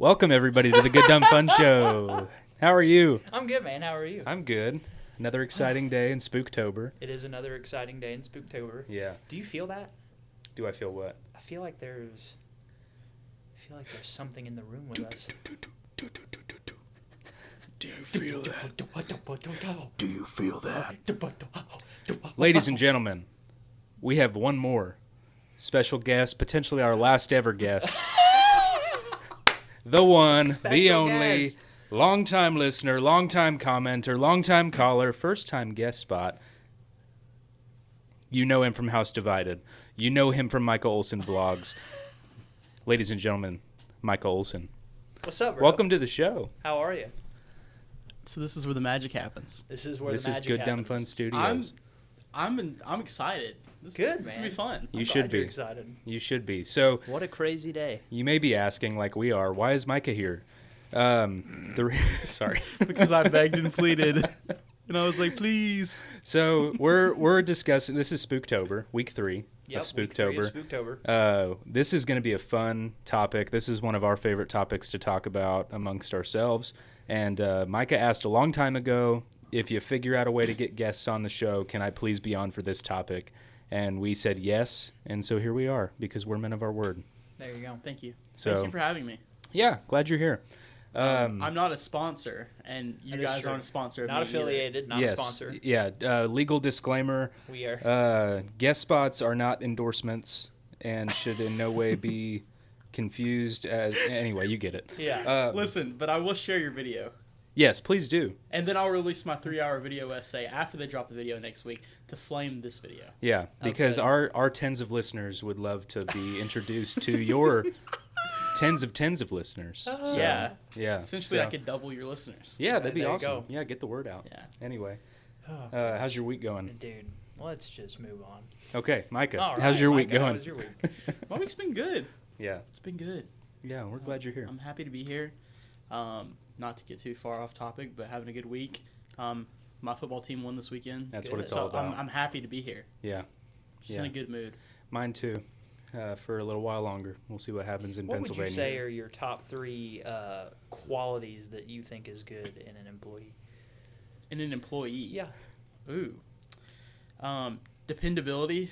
Welcome, everybody, to the Good Dumb Fun Show. How are you? I'm good, man. How are you? I'm good. Another exciting day in Spooktober. It is another exciting day in Spooktober. Yeah. Do you feel that? Do I feel what? I feel like there's something in the room with us. Do you feel that? Do you feel that? Ladies and gentlemen, we have one more special guest, potentially our last ever guest. The one, the only, guest. Long-time listener, long-time commenter, long-time caller, first-time guest spot. You know him from House Divided. You know him from Micah Olson vlogs. Ladies and gentlemen, Micah Olson. What's up, bro? Welcome to the show. How are you? So this is where the magic happens. This is where This the is magic Good happens. Dumb Fun Studios. I'm excited. This Good, This man. will be fun. You I'm should glad be. You're excited. You should be. So What a crazy day. you may be asking, like we are, why is Micah here? Sorry. Because I begged and pleaded, and I was like, please. So we're discussing. This is Spooktober, week 3 Yep, of week 3 Spooktober. of Spooktober. This is going to be a fun topic. This is one of our favorite topics to talk about amongst ourselves. And Micah asked a long time ago, if you figure out a way to get guests on the show, can I please be on for this topic? And we said yes, and so here we are, because we're men of our word. There you go. Thank you. So- Thank you for having me. Yeah, glad you're here. I'm not a sponsor, and you That is guys true. aren't a sponsor. of Not me either. affiliated, not yes, a sponsor. Yeah, legal disclaimer. We are. Guest spots are not endorsements and should in no way be confused as... Anyway, you get it. Yeah. Listen, but I will share your video, Yes, please do. and then I'll release my 3-hour video essay after they drop the video next week to flame this video. Yeah, because Okay. our tens of listeners would love to be introduced to your tens of listeners. So, Yeah. Yeah. Essentially, so- I could double your listeners. Yeah, that'd be There you awesome. go. Yeah, get the word out. Yeah. Anyway, Oh, how's your week going? dude, let's just move on. Okay, Micah, All how's right, your week Micah, going? How was your week? My week's been good. Yeah. It's been good. Yeah, we're glad you're here. I'm happy to be here. Not to get too far off topic, but having a good week. My football team won this weekend. That's Good. what it's So all about. I'm happy to be here. Yeah, Just Yeah. in a good mood. mine too. For a little while longer. We'll see what happens in What would Pennsylvania. you say are your top 3 qualities that you think is good in an employee? And an employee. Yeah. Ooh. Dependability,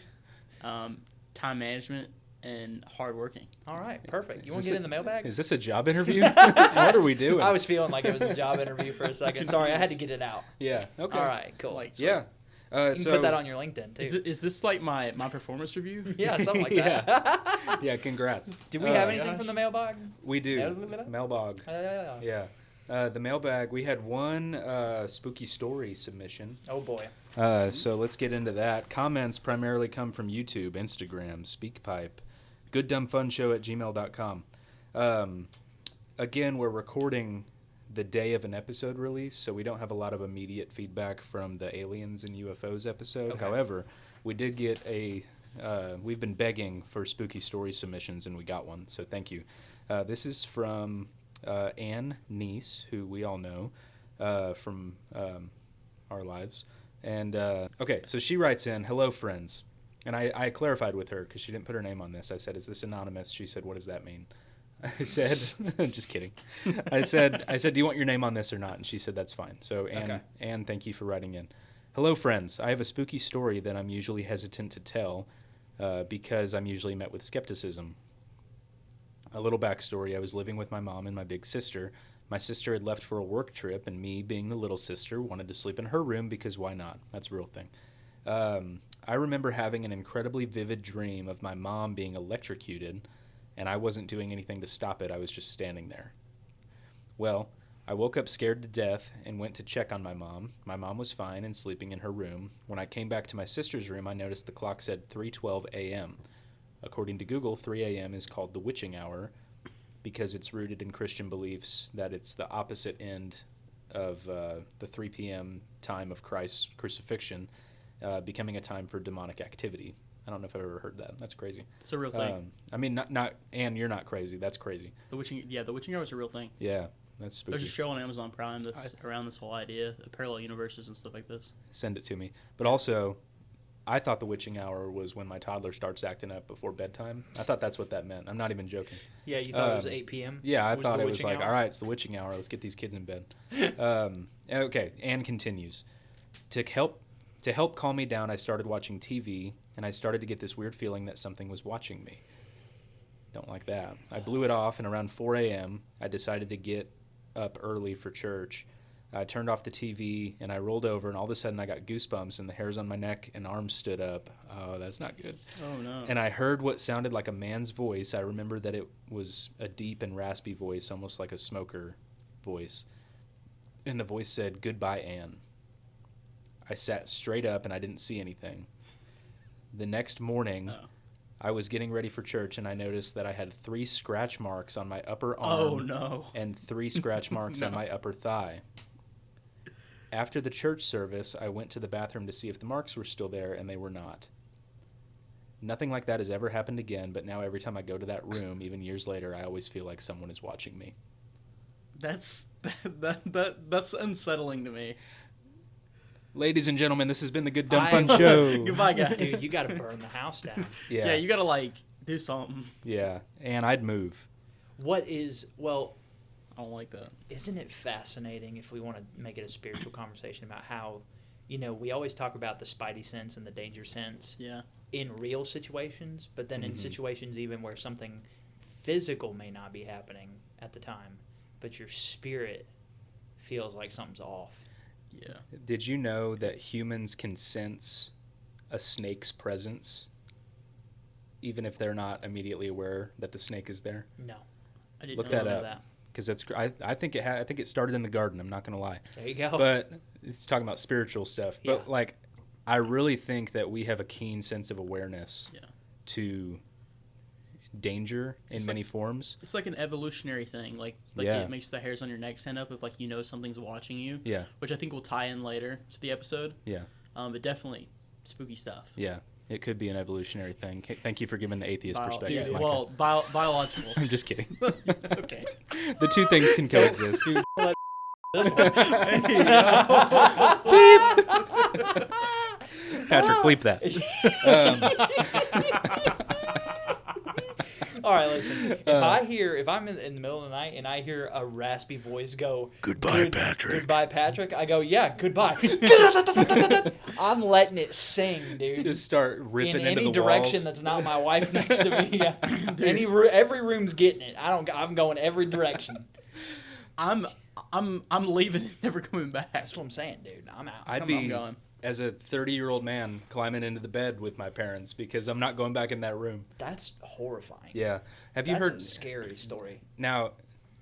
time management, and hardworking. All right, perfect. You Is want this to get a- in the mailbag? Is this a job interview? What are we doing? I was feeling like it was a job interview for a second. Sorry, I had to get it out. Yeah. Okay. All right, cool. Like, Yeah. You can So put that on your LinkedIn, too. Is this like my performance review? Yeah, something like that. yeah. Congrats. Did we have anything gosh. from the mailbag? We do. Mailbag? Mailbag. Yeah. Yeah. The mailbag. We had one spooky story submission. Oh, boy. So let's get into that. Comments primarily come from YouTube, Instagram, SpeakPipe, gooddumbfunshow@gmail.com. Again, we're recording the day of an episode release, so we don't have a lot of immediate feedback from the aliens and UFOs episode. Okay. However, we did get we've been begging for spooky story submissions, and we got one, so thank you. This is from Ann Neese, who we all know from our lives. And, okay, so she writes in, "Hello, friends." And I clarified with her because she didn't put her name on this. I said, "Is this anonymous?" She said, "What does that mean?" I said, I'm just kidding. I said, "Do you want your name on this or not?" And she said, "That's fine." So, Ann, thank you for writing in. "Hello, friends. I have a spooky story that I'm usually hesitant to tell because I'm usually met with skepticism. A little backstory. I was living with my mom and my big sister. My sister had left for a work trip, and me, being the little sister, wanted to sleep in her room because why not? That's a real thing. I remember having an incredibly vivid dream of my mom being electrocuted, and I wasn't doing anything to stop it. I was just standing there. Well, I woke up scared to death and went to check on my mom. My mom was fine and sleeping in her room. When I came back to my sister's room, I noticed the clock said 3:12 a.m. According to Google, 3 a.m. is called the witching hour because it's rooted in Christian beliefs that it's the opposite end of the 3 p.m. time of Christ's crucifixion, becoming a time for demonic activity. I don't know if I've ever heard that. That's crazy. It's a real thing. I mean, not Ann, you're not crazy. That's crazy. The witching hour is a real thing. Yeah, that's spooky. There's a show on Amazon Prime that's around this whole idea, of parallel universes and stuff like this. Send it to me. But also, I thought the witching hour was when my toddler starts acting up before bedtime. I thought that's what that meant. I'm not even joking. Yeah, you thought it was 8 p.m.? Yeah, I thought it was like, hour? all right, it's the witching hour. Let's get these kids in bed. Okay, Anne continues. To help calm me down, I started watching TV, and I started to get this weird feeling that something was watching me. Don't like that. I blew it off, and around 4 a.m., I decided to get up early for church. I turned off the TV, and I rolled over, and all of a sudden I got goosebumps, and the hairs on my neck and arms stood up. Oh, that's not good. Oh, no. And I heard what sounded like a man's voice. I remember that it was a deep and raspy voice, almost like a smoker voice. And the voice said, "Goodbye, Anne." I sat straight up, and I didn't see anything. The next morning, I was getting ready for church, and I noticed that I had 3 scratch marks on my upper arm and 3 scratch marks on my upper thigh. After the church service, I went to the bathroom to see if the marks were still there, and they were not. Nothing like that has ever happened again, but now every time I go to that room, even years later, I always feel like someone is watching me. That's unsettling to me. Ladies and gentlemen, this has been the Good Dumb Fun Show. Goodbye, guys. Dude, you got to burn the house down. Yeah. Yeah, you gotta like do something. Yeah, and I'd move. I don't like that. Isn't it fascinating if we want to make it a spiritual conversation about how, we always talk about the spidey sense and the danger sense in real situations, but then in situations even where something physical may not be happening at the time, but your spirit feels like something's off. Yeah. Did you know that humans can sense a snake's presence even if they're not immediately aware that the snake is there? No. I didn't Look know that that. up. Because that's I think it started in the garden. I'm not gonna lie. There you go. But it's talking about spiritual stuff. Yeah. But like, I really think that we have a keen sense of awareness Yeah. to danger in many forms. It's like an evolutionary thing. Like Yeah. it makes the hairs on your neck stand up if like something's watching you. Yeah. Which I think will tie in later to the episode. Yeah. But definitely spooky stuff. Yeah. It could be an evolutionary thing. Thank you for giving the atheist perspective. Yeah, Micah. well, biological. I'm just kidding. Okay. The two things can coexist. Patrick, bleep that. All right, listen. If I'm in the middle of the night and I hear a raspy voice go, Goodbye, Patrick. Goodbye, Patrick. I go, yeah, goodbye. I'm letting it sing, dude. Just start ripping in into any the direction walls. that's not my wife next to me. Yeah. Every room's getting it. I'm going every direction. I'm leaving and never coming back. That's what I'm saying, dude. I'm out. I'd be, as a 30-year-old man, climbing into the bed with my parents because I'm not going back in that room. That's horrifying. Yeah. Have you That's heard? a scary story. Now,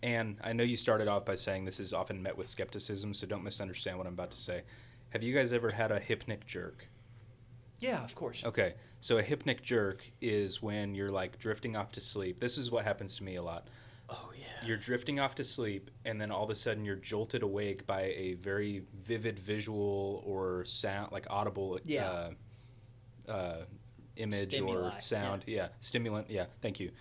Anne, I know you started off by saying this is often met with skepticism, so don't misunderstand what I'm about to say. Have you guys ever had a hypnic jerk? Yeah, of course. Okay. So a hypnic jerk is when you're like drifting off to sleep. This is what happens to me a lot. Oh, yeah. You're drifting off to sleep, and then all of a sudden you're jolted awake by a very vivid visual or sound, like audible image or sound. Yeah. Stimulant. Yeah. Thank you.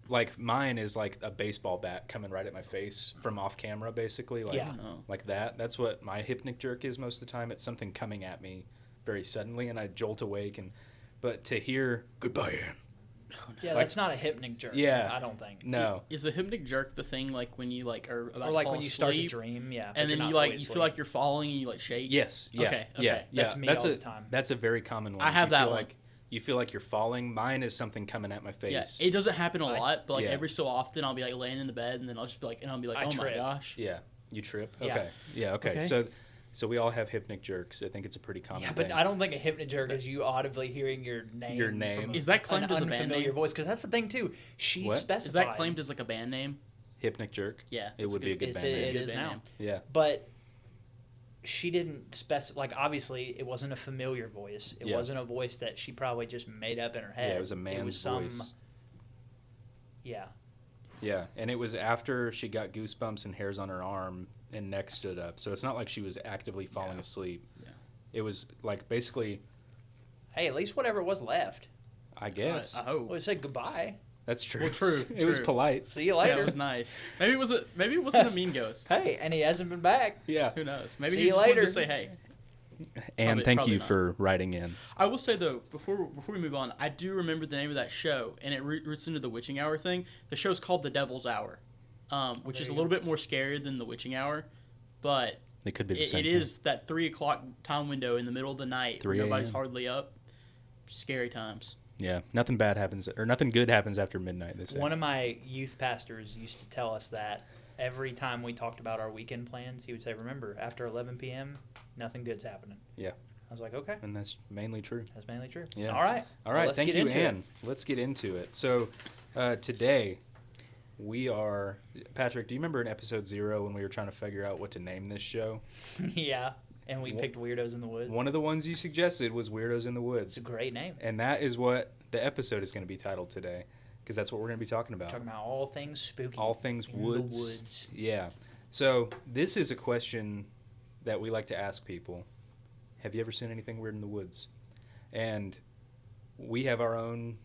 Like mine is like a baseball bat coming right at my face from off camera, basically. Like, like that. That's what my hypnic jerk is most of the time. It's something coming at me very suddenly, and I jolt awake. But to hear "Goodbye, Anne." Yeah, that's not a hypnic jerk. Yeah, I don't think. No. Is the hypnic jerk the thing like when you like are about or like to fall when you asleep, start to dream? Yeah, and then you feel like you're falling and you like shake? Yes. Yeah. Okay. Yeah. That's me all the time. That's a very common one. I have that one. You feel like you're falling. Mine is something coming at my face. Yeah, it doesn't happen a lot, but like yeah. every so often I'll be like laying in the bed and then I'll just be like, oh my gosh. Yeah, you trip. Yeah. Okay. Yeah. Okay. So we all have hypnic jerks. I think it's a pretty common thing. Yeah, but I don't think a hypnic jerk is you audibly hearing your name. Your name. From Is that claimed an as a band unfamiliar name? voice? Because that's the thing too. She What? specified. Is that claimed as like a band name? Hypnic jerk. Yeah, It would be a good band It name. is now. Yeah. But she didn't specify. Like obviously, it wasn't a familiar voice. It wasn't a voice that she probably just made up in her head. Yeah, it was a man's voice. Yeah. Yeah, and it was after she got goosebumps and hairs on her arm and neck stood up. So it's not like she was actively falling asleep. Yeah. It was like basically. Hey, at least whatever was left. I guess. I hope. Well, it said goodbye. That's true. Well, true. It was polite. See you later. Yeah, it was nice. Maybe it wasn't a mean ghost. Hey, and he hasn't been back. Yeah. Who knows? Maybe See he you just wanted later. to say hey. And thank you for writing in. I will say, though, before we move on, I do remember the name of that show, and it roots into the witching hour thing. The show's called The Devil's Hour, which is a little bit more scary than the witching hour, but it could be the same it thing. is that 3 o'clock time window in the middle of the night where nobody's hardly up. Scary times. Yeah, nothing bad happens, or nothing good happens after midnight. They say. One of my youth pastors used to tell us that every time we talked about our weekend plans, he would say, remember, after 11 p.m., nothing good's happening. Yeah. I was like, okay. And that's mainly true. That's mainly true. Yeah. All right. Well, thank you, Ann. Let's get into it. So today we are... Patrick, do you remember in episode 0 when we were trying to figure out what to name this show? Yeah. And we picked Weirdos in the Woods. One of the ones you suggested was Weirdos in the Woods. It's a great name. And that is what the episode is going to be titled today, because that's what we're going to be talking about. Talking about all things spooky. All things in woods. the woods. Yeah. So this is a question that we like to ask people. Have you ever seen anything weird in the woods? And we have our own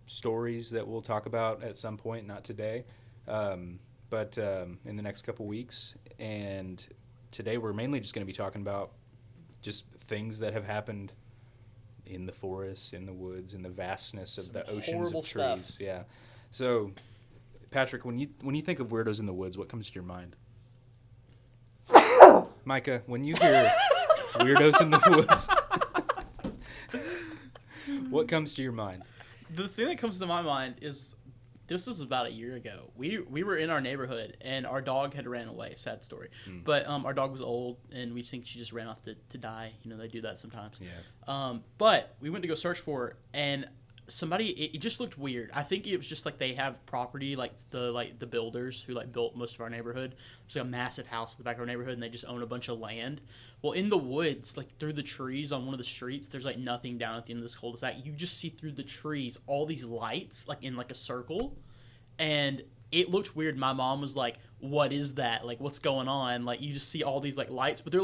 stories that we'll talk about at some point, not today, but in the next couple weeks. And today we're mainly just going to be talking about just things that have happened in the forests, in the woods, in the vastness of the oceans of trees. Stuff. Yeah. So, Patrick, when you think of Weirdos in the Woods, what comes to your mind? Micah, when you hear Weirdos in the Woods, what comes to your mind? The thing that comes to my mind is, this is about a year ago. We were in our neighborhood, and our dog had ran away. Sad story. But our dog was old, and we think she just ran off to die. You know, they do that sometimes. Yeah. But we went to go search for her, and it just looked weird. I think it was just like they have property, like the builders who built most of our neighborhood. There's like a massive house in the back of our neighborhood, and they just own a bunch of land. Well, in the woods, through the trees on one of the streets, there's nothing down at the end of this cul-de-sac. You just see through the trees all these lights, in a circle, and it looked weird. My mom was like, "What is that? What's going on?" You just see all these lights, but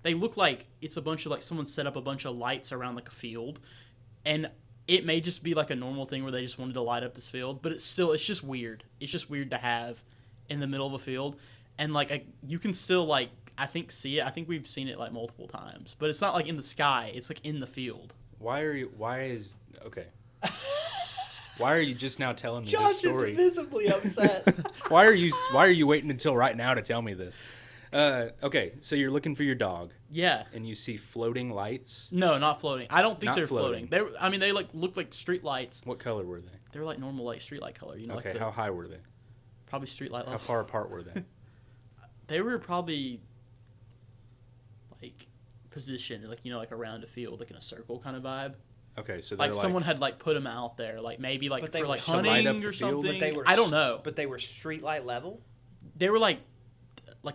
they look like it's a bunch of someone set up a bunch of lights around a field, and it may just be a normal thing where they just wanted to light up this field, but it's just weird. It's just weird to have in the middle of a field, and you can still I think see it. I think we've seen it multiple times, but it's not in the sky. It's in the field. Why are you just now telling me Josh this story? Josh is visibly upset. Why are you waiting until right now to tell me this? Okay, so you're looking for your dog. Yeah. And you see floating lights? No, not floating. I don't think Not they're floating. floating. They look like street lights. What color were they? They were normal street light color. Okay, how high were they? Probably street light level. How far apart were they? They were probably positioned around a field, in a circle kind of vibe. Okay, so they're someone had put them out there, maybe But they for were hunting or field? something. But they were, I don't know. But they were streetlight level? They were a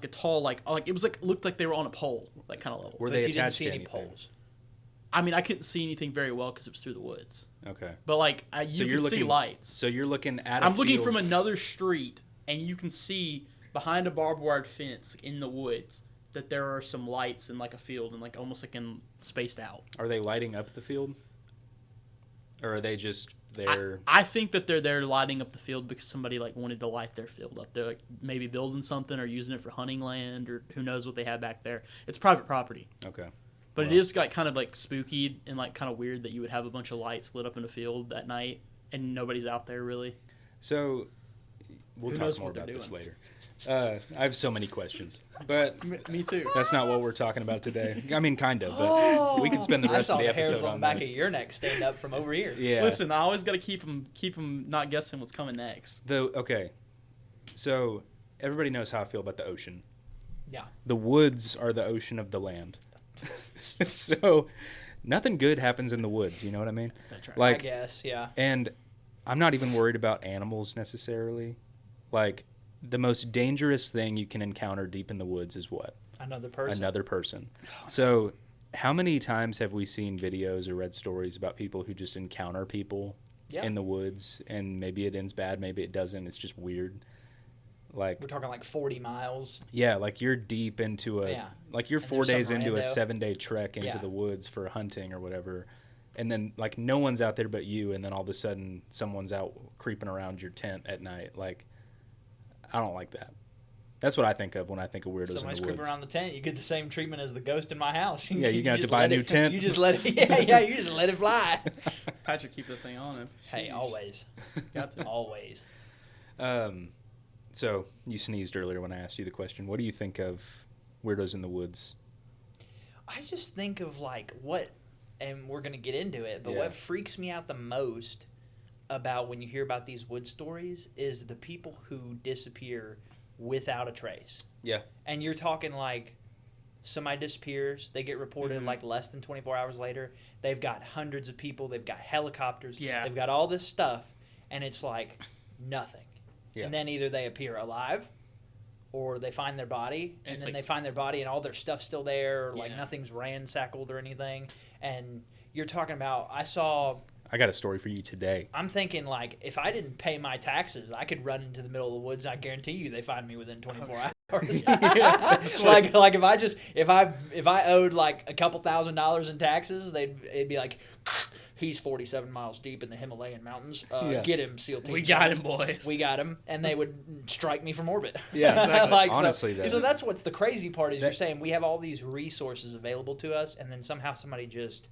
tall it was looked like they were on a pole, kind of level. Were But they you didn't attached see to any anything? poles. I mean, I couldn't see anything very well because it was through the woods. Okay. But So you you're could see looking- lights. So you're looking at I'm looking from another street, and you can see behind a barbed wire fence in the woods that there are some lights in a field and almost in spaced out. Are they lighting up the field? Or are they just there? I think that they're there lighting up the field because somebody wanted to light their field up. They're maybe building something or using it for hunting land, or who knows what they have back there. It's private property. Okay. But it is kind of spooky and kind of weird that you would have a bunch of lights lit up in a field at night and nobody's out there really. So we'll Who talk knows more what they're about this doing. later. I have so many questions, but Me too. that's not what we're talking about today. I mean, kind of, but we can spend the rest of the I saw hairs episode on on the back this. of your neck stand up from over here. Yeah. Listen, I always got to keep them not guessing what's coming next. Okay. So everybody knows how I feel about the ocean. Yeah. The woods are the ocean of the land. So nothing good happens in the woods. You know what I mean? That's right. I guess, yeah. And I'm not even worried about animals necessarily. The most dangerous thing you can encounter deep in the woods is what? Another person. Another person. So how many times have we seen videos or read stories about people who just encounter people in the woods, and maybe it ends bad, maybe it doesn't. It's just weird. We're talking 40 miles. Yeah, you're deep into you're 4 days into a rando. 7-day trek into the woods for hunting or whatever. And then no one's out there but you, and then all of a sudden someone's out creeping around your tent at night. I don't like that. That's what I think of when I think of weirdos Somebody's in the woods. creeping around the tent. You get the same treatment as the ghost in my house. Yeah, you're gonna have to buy a new tent. You just let it. Yeah, you just let it fly. Patrick, keep the thing on him. Hey, always. Got to. Always. So you sneezed earlier when I asked you the question. What do you think of weirdos in the woods? I just think of like what, and we're gonna get into it, but what freaks me out the most about when you hear about these wood stories is the people who disappear without a trace. Yeah. And you're talking like somebody disappears, they get reported like less than 24 hours later. They've got hundreds of people, they've got helicopters, they've got all this stuff, and it's like nothing. Yeah. And then either they appear alive or they find their body, and then like, they find their body and all their stuff's still there, or like nothing's ransackled or anything. And you're talking about, I got a story for you today. I'm thinking, like, if I didn't pay my taxes, I could run into the middle of the woods. I guarantee you they find me within 24 hours. like if I owed like a couple $1,000s in taxes, it'd be like, he's 47 miles deep in the Himalayan mountains. Get him, SEAL Team. We got him, boys. We got him, and they would strike me from orbit. Yeah, exactly. Like, honestly, so that's what's the crazy part is you're saying we have all these resources available to us, and then somehow somebody just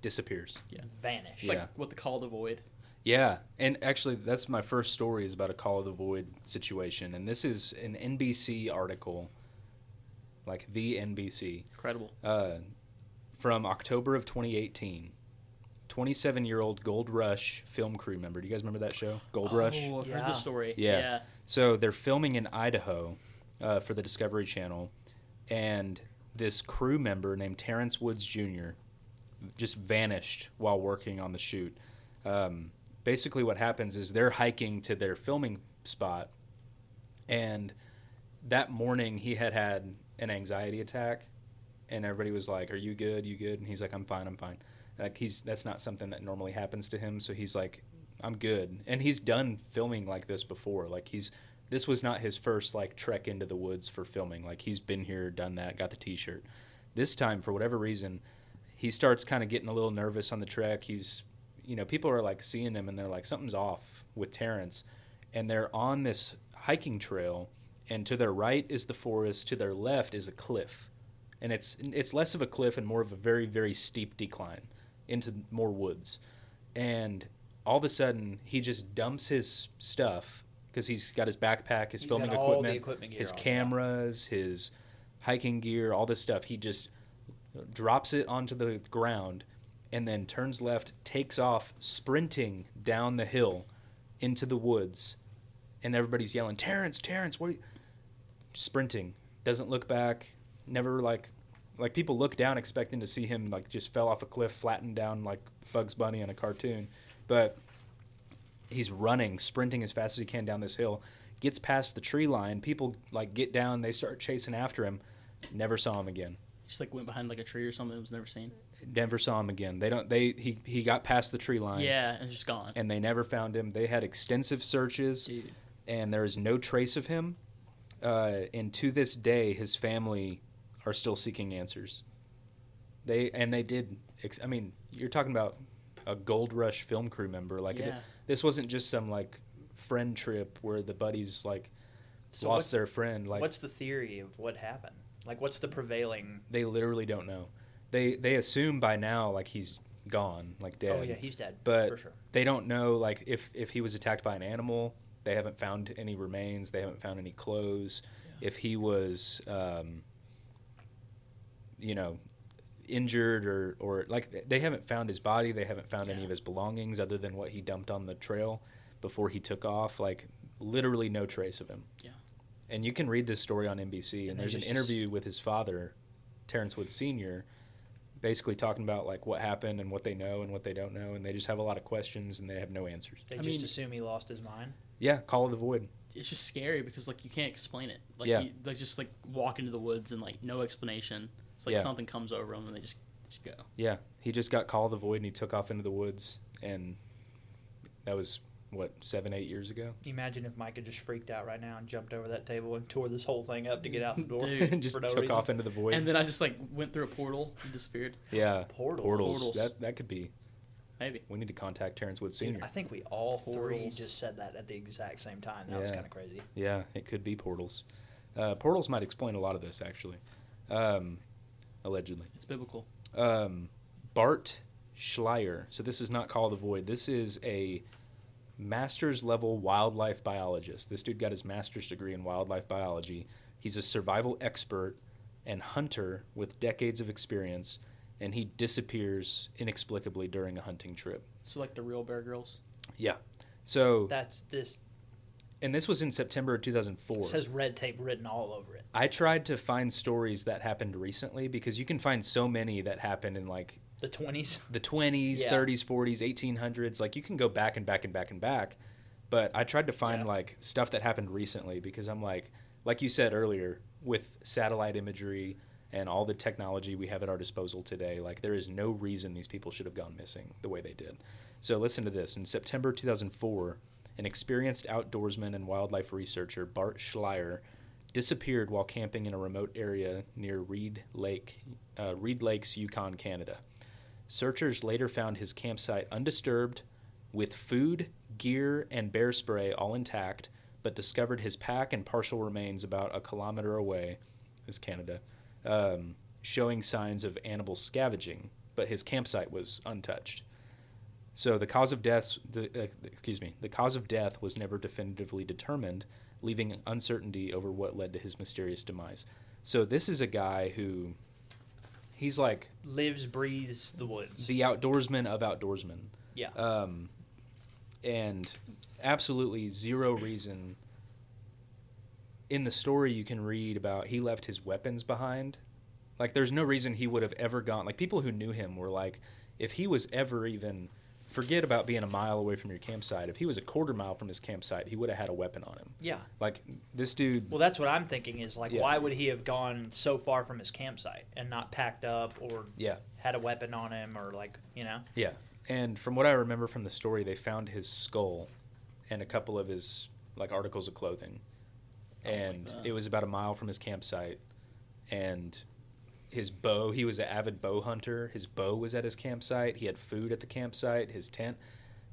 disappears. Vanish. It's like what the Call of the Void. Yeah, and actually that's my first story is about a Call of the Void situation, and this is an NBC article, like the NBC. Incredible. From October of 2018. 27-year-old Gold Rush film crew member. Do you guys remember that show, Gold Rush? Oh, I've heard the story. Yeah. So they're filming in Idaho for the Discovery Channel, and this crew member named Terrence Woods Jr. just vanished while working on the shoot. Basically what happens is they're hiking to their filming spot, and that morning he had an anxiety attack, and everybody was like, "Are you good? You good?" And he's like, "I'm fine. I'm fine." Like that's not something that normally happens to him, so he's like, "I'm good." And he's done filming like this before. Like this was not his first like trek into the woods for filming. Like he's been here, done that, got the t-shirt. This time, for whatever reason, he starts kind of getting a little nervous on the trek. People are like seeing him and they're like, something's off with Terrence. And they're on this hiking trail, and to their right is the forest, to their left is a cliff. And it's less of a cliff and more of a very, very steep decline into more woods. And all of a sudden, he just dumps his stuff, because he's got his backpack, his filming equipment, his cameras, his hiking gear, all this stuff. He just drops it onto the ground and then turns left, takes off, sprinting down the hill into the woods. And everybody's yelling, "Terrence, Terrence, what are you?" Sprinting. Doesn't look back. Never like people look down expecting to see him like just fell off a cliff, flattened down like Bugs Bunny in a cartoon. But he's running, sprinting as fast as he can down this hill. Gets past the tree line. People like get down. They start chasing after him. Never saw him again. Just like went behind like a tree or something that was never seen. Never saw him again. He got past the tree line. Yeah, and just gone. And they never found him. They had extensive searches. Dude. And there is no trace of him. And to this day, his family are still seeking answers. They did. I mean, you're talking about a Gold Rush film crew member. Like this wasn't just some like friend trip where the buddies like lost their friend. Like, what's the theory of what happened? Like, what's the prevailing? They literally don't know. They assume by now like he's gone, like dead. Oh yeah, he's dead. But for sure. They don't know like if he was attacked by an animal. They haven't found any remains. They haven't found any clothes. Yeah. If he was, injured or like they haven't found his body. They haven't found any of his belongings other than what he dumped on the trail before he took off. Like literally no trace of him. Yeah. And you can read this story on NBC. And there's an interview with his father, Terrence Woods Sr., basically talking about like what happened and what they know and what they don't know, and they just have a lot of questions and they have no answers. They just assume he lost his mind. Yeah, Call of the Void. It's just scary because like you can't explain it. Like you just like walk into the woods and like no explanation. It's like something comes over them and they just go. Yeah, he just got Call of the Void and he took off into the woods, and that was 7-8 years ago. Imagine if Micah just freaked out right now and jumped over that table and tore this whole thing up to get out the door. Dude, just took off into the void. And then I just like went through a portal and disappeared. Yeah, portals. That could be. Maybe. We need to contact Terrence Woods Sr. Dude, I think we all three just said that at the exact same time. That was kind of crazy. Yeah, it could be portals. Portals might explain a lot of this, actually. Allegedly. It's biblical. Bart Schleier. So this is not Call of the Void. This is a master's level wildlife biologist. This dude got his master's degree in wildlife biology. He's a survival expert and hunter with decades of experience, and he disappears inexplicably during a hunting trip. So like the real Bear Grylls? Yeah. So that's this. And this was in September of 2004. It says red tape written all over it. I tried to find stories that happened recently because you can find so many that happened in like the 20s. The 20s, yeah. 30s, 40s, 1800s. Like you can go back and back and back and back. But I tried to find like stuff that happened recently because I'm like you said earlier, with satellite imagery and all the technology we have at our disposal today, like there is no reason these people should have gone missing the way they did. So listen to this. In September 2004, an experienced outdoorsman and wildlife researcher, Bart Schleier, disappeared while camping in a remote area near Reed Lakes, Yukon, Canada. Searchers later found his campsite undisturbed, with food, gear, and bear spray all intact, but discovered his pack and partial remains about a kilometer away, is Canada, showing signs of animal scavenging, but his campsite was untouched. So the cause of death was never definitively determined, leaving uncertainty over what led to his mysterious demise. So this is a guy who, he's like lives, breathes the woods, the outdoorsman of outdoorsmen. Yeah. And absolutely zero reason. In the story you can read about he left his weapons behind. Like there's no reason he would have ever gone. Like people who knew him were like, if he was ever even, forget about being a mile away from your campsite. If he was a quarter mile from his campsite, he would have had a weapon on him. Yeah. Like this dude. Well, that's what I'm thinking is like, why would he have gone so far from his campsite and not packed up or had a weapon on him or like, you know? Yeah. And from what I remember from the story, they found his skull and a couple of his like articles of clothing. And it was about a mile from his campsite. And his bow, he was an avid bow hunter. His bow was at his campsite. He had food at the campsite, his tent.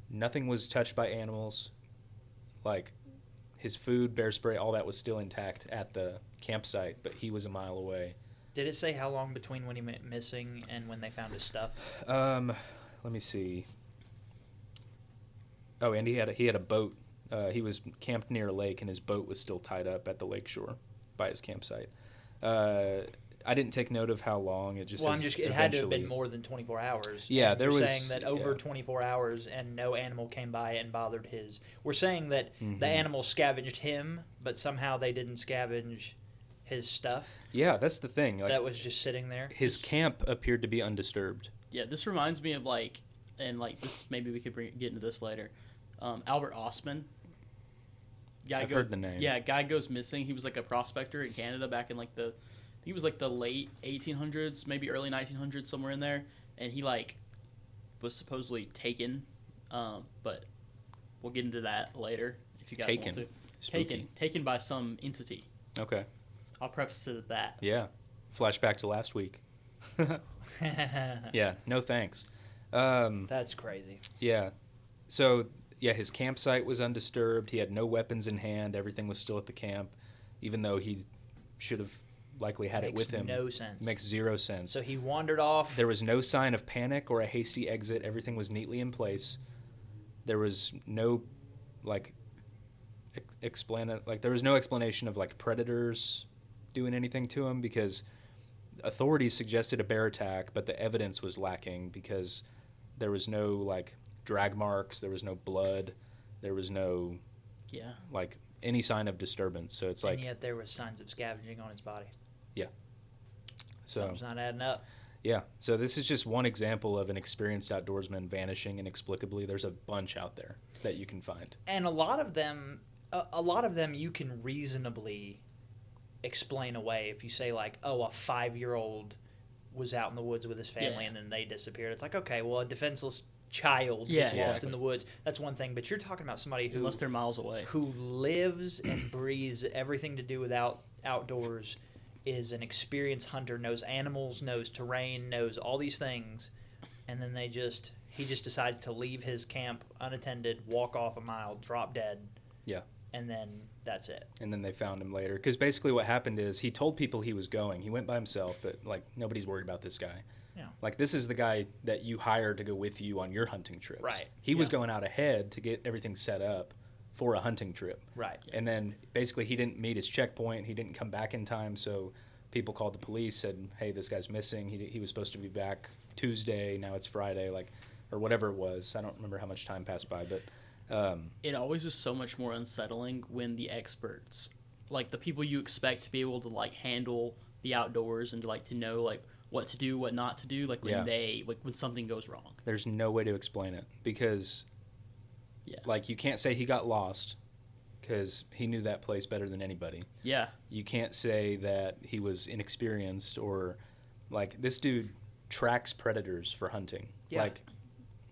Nothing was touched by animals. Like his food, bear spray, all that was still intact at the campsite, but he was a mile away. Did it say how long between when he went missing and when they found his stuff? Let me see. Oh, and he had a boat. He was camped near a lake, and his boat was still tied up at the lakeshore by his campsite. I didn't take note of how long. It just it had to have been more than 24 hours. Yeah, and there was saying that over 24 hours and no animal came by and bothered his. We're saying that the animal scavenged him, but somehow they didn't scavenge his stuff. Yeah, that's the thing. Like, that was just sitting there. His camp appeared to be undisturbed. Yeah, this reminds me of like, and like this. Maybe we could get into this later. Albert Ostman. I've heard the name. Yeah, guy goes missing. He was like a prospector in Canada back in like the. He was like the late 1800s, maybe early 1900s, somewhere in there, and he like was supposedly taken, but we'll get into that later if you guys want to. Spooky. Taken by some entity. Okay. I'll preface it at that. Yeah. Flashback to last week. Yeah. No thanks. That's crazy. Yeah. So yeah, his campsite was undisturbed. He had no weapons in hand. Everything was still at the camp, even though he should have likely had it with him. Makes no sense. Makes zero sense. So he wandered off. There was no sign of panic or a hasty exit. Everything was neatly in place. There was no like there was no explanation of like predators doing anything to him, because authorities suggested a bear attack, but the evidence was lacking because there was no like drag marks, there was no blood, there was no like any sign of disturbance. So it's like, and yet there was signs of scavenging on his body. Yeah. So something's not adding up. Yeah. So this is just one example of an experienced outdoorsman vanishing inexplicably. There's a bunch out there that you can find. And a lot of them you can reasonably explain away. If you say like, oh, a 5-year-old was out in the woods with his family and then they disappeared. It's like, okay, well, a defenseless child gets lost in the woods. That's one thing. But you're talking about somebody who, unless they're miles away, who lives and breathes everything to do with outdoors, is an experienced hunter, knows animals, knows terrain, knows all these things, and then he just decides to leave his camp unattended, walk off a mile, drop dead. Yeah. and then that's it. And then they found him later. Because basically what happened is he told people he was going. He went by himself, but, like, nobody's worried about this guy. Yeah. Like, this is the guy that you hired to go with you on your hunting trips. Right. He was going out ahead to get everything set up for a hunting trip. Right. And then basically he didn't meet his checkpoint. He didn't come back in time, so people called the police, said, hey, this guy's missing. He was supposed to be back Tuesday. Now it's Friday, like, or whatever it was. I don't remember how much time passed by, but... it always is so much more unsettling when the experts, like the people you expect to be able to like handle the outdoors and to like to know like what to do, what not to do, like when when something goes wrong. There's no way to explain it because like you can't say he got lost because he knew that place better than anybody. Yeah. You can't say that he was inexperienced or like this dude tracks predators for hunting. Yeah. Like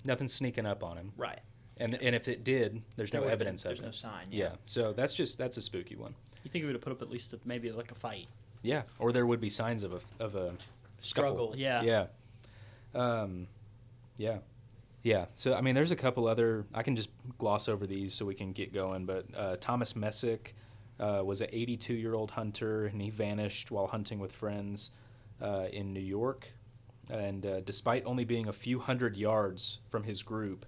nothing's sneaking up on him. Right. And if it did, there's no evidence of it. There's no sign. Yeah. So that's a spooky one. You think he would have put up at least maybe like a fight? Yeah. Or there would be signs of a struggle. Yeah. Yeah. Yeah. So I mean, there's a couple other. I can just gloss over these so we can get going. But Thomas Messick was an 82-year-old hunter, and he vanished while hunting with friends in New York. And despite only being a few hundred yards from his group,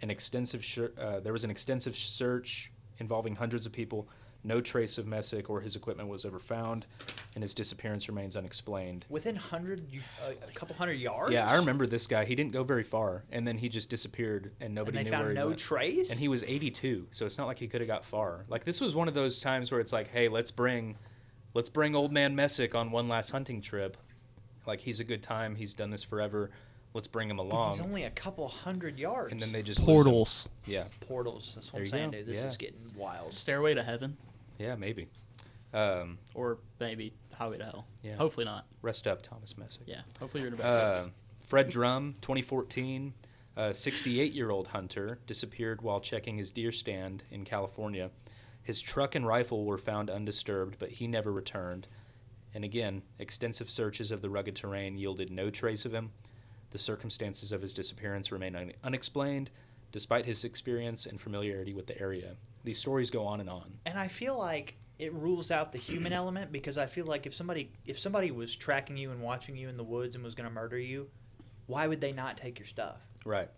there was an extensive search involving hundreds of people. No trace of Messick or his equipment was ever found, and his disappearance remains unexplained. Within a couple hundred yards? Yeah, I remember this guy. He didn't go very far, and then he just disappeared, and nobody knew where he went. And they found no trace? And he was 82, so it's not like he could have got far. Like, this was one of those times where it's like, hey, let's bring old man Messick on one last hunting trip. Like, he's a good time. He's done this forever. Let's bring him along. He's only a couple hundred yards. And then they just portals. Yeah. Portals. That's what I'm saying, dude. This is getting wild. Stairway to heaven. Yeah, maybe. Or maybe Highway to Hell. Yeah. Hopefully not. Rest up, Thomas Messick. Yeah. Hopefully you're in a better place. Fred Drum, 2014, a 68-year-old hunter, disappeared while checking his deer stand in California. His truck and rifle were found undisturbed, but he never returned. And again, extensive searches of the rugged terrain yielded no trace of him. The circumstances of his disappearance remain unexplained, despite his experience and familiarity with the area. These stories go on and on. And I feel like it rules out the human element because I feel like if somebody was tracking you and watching you in the woods and was going to murder you, why would they not take your stuff? Right.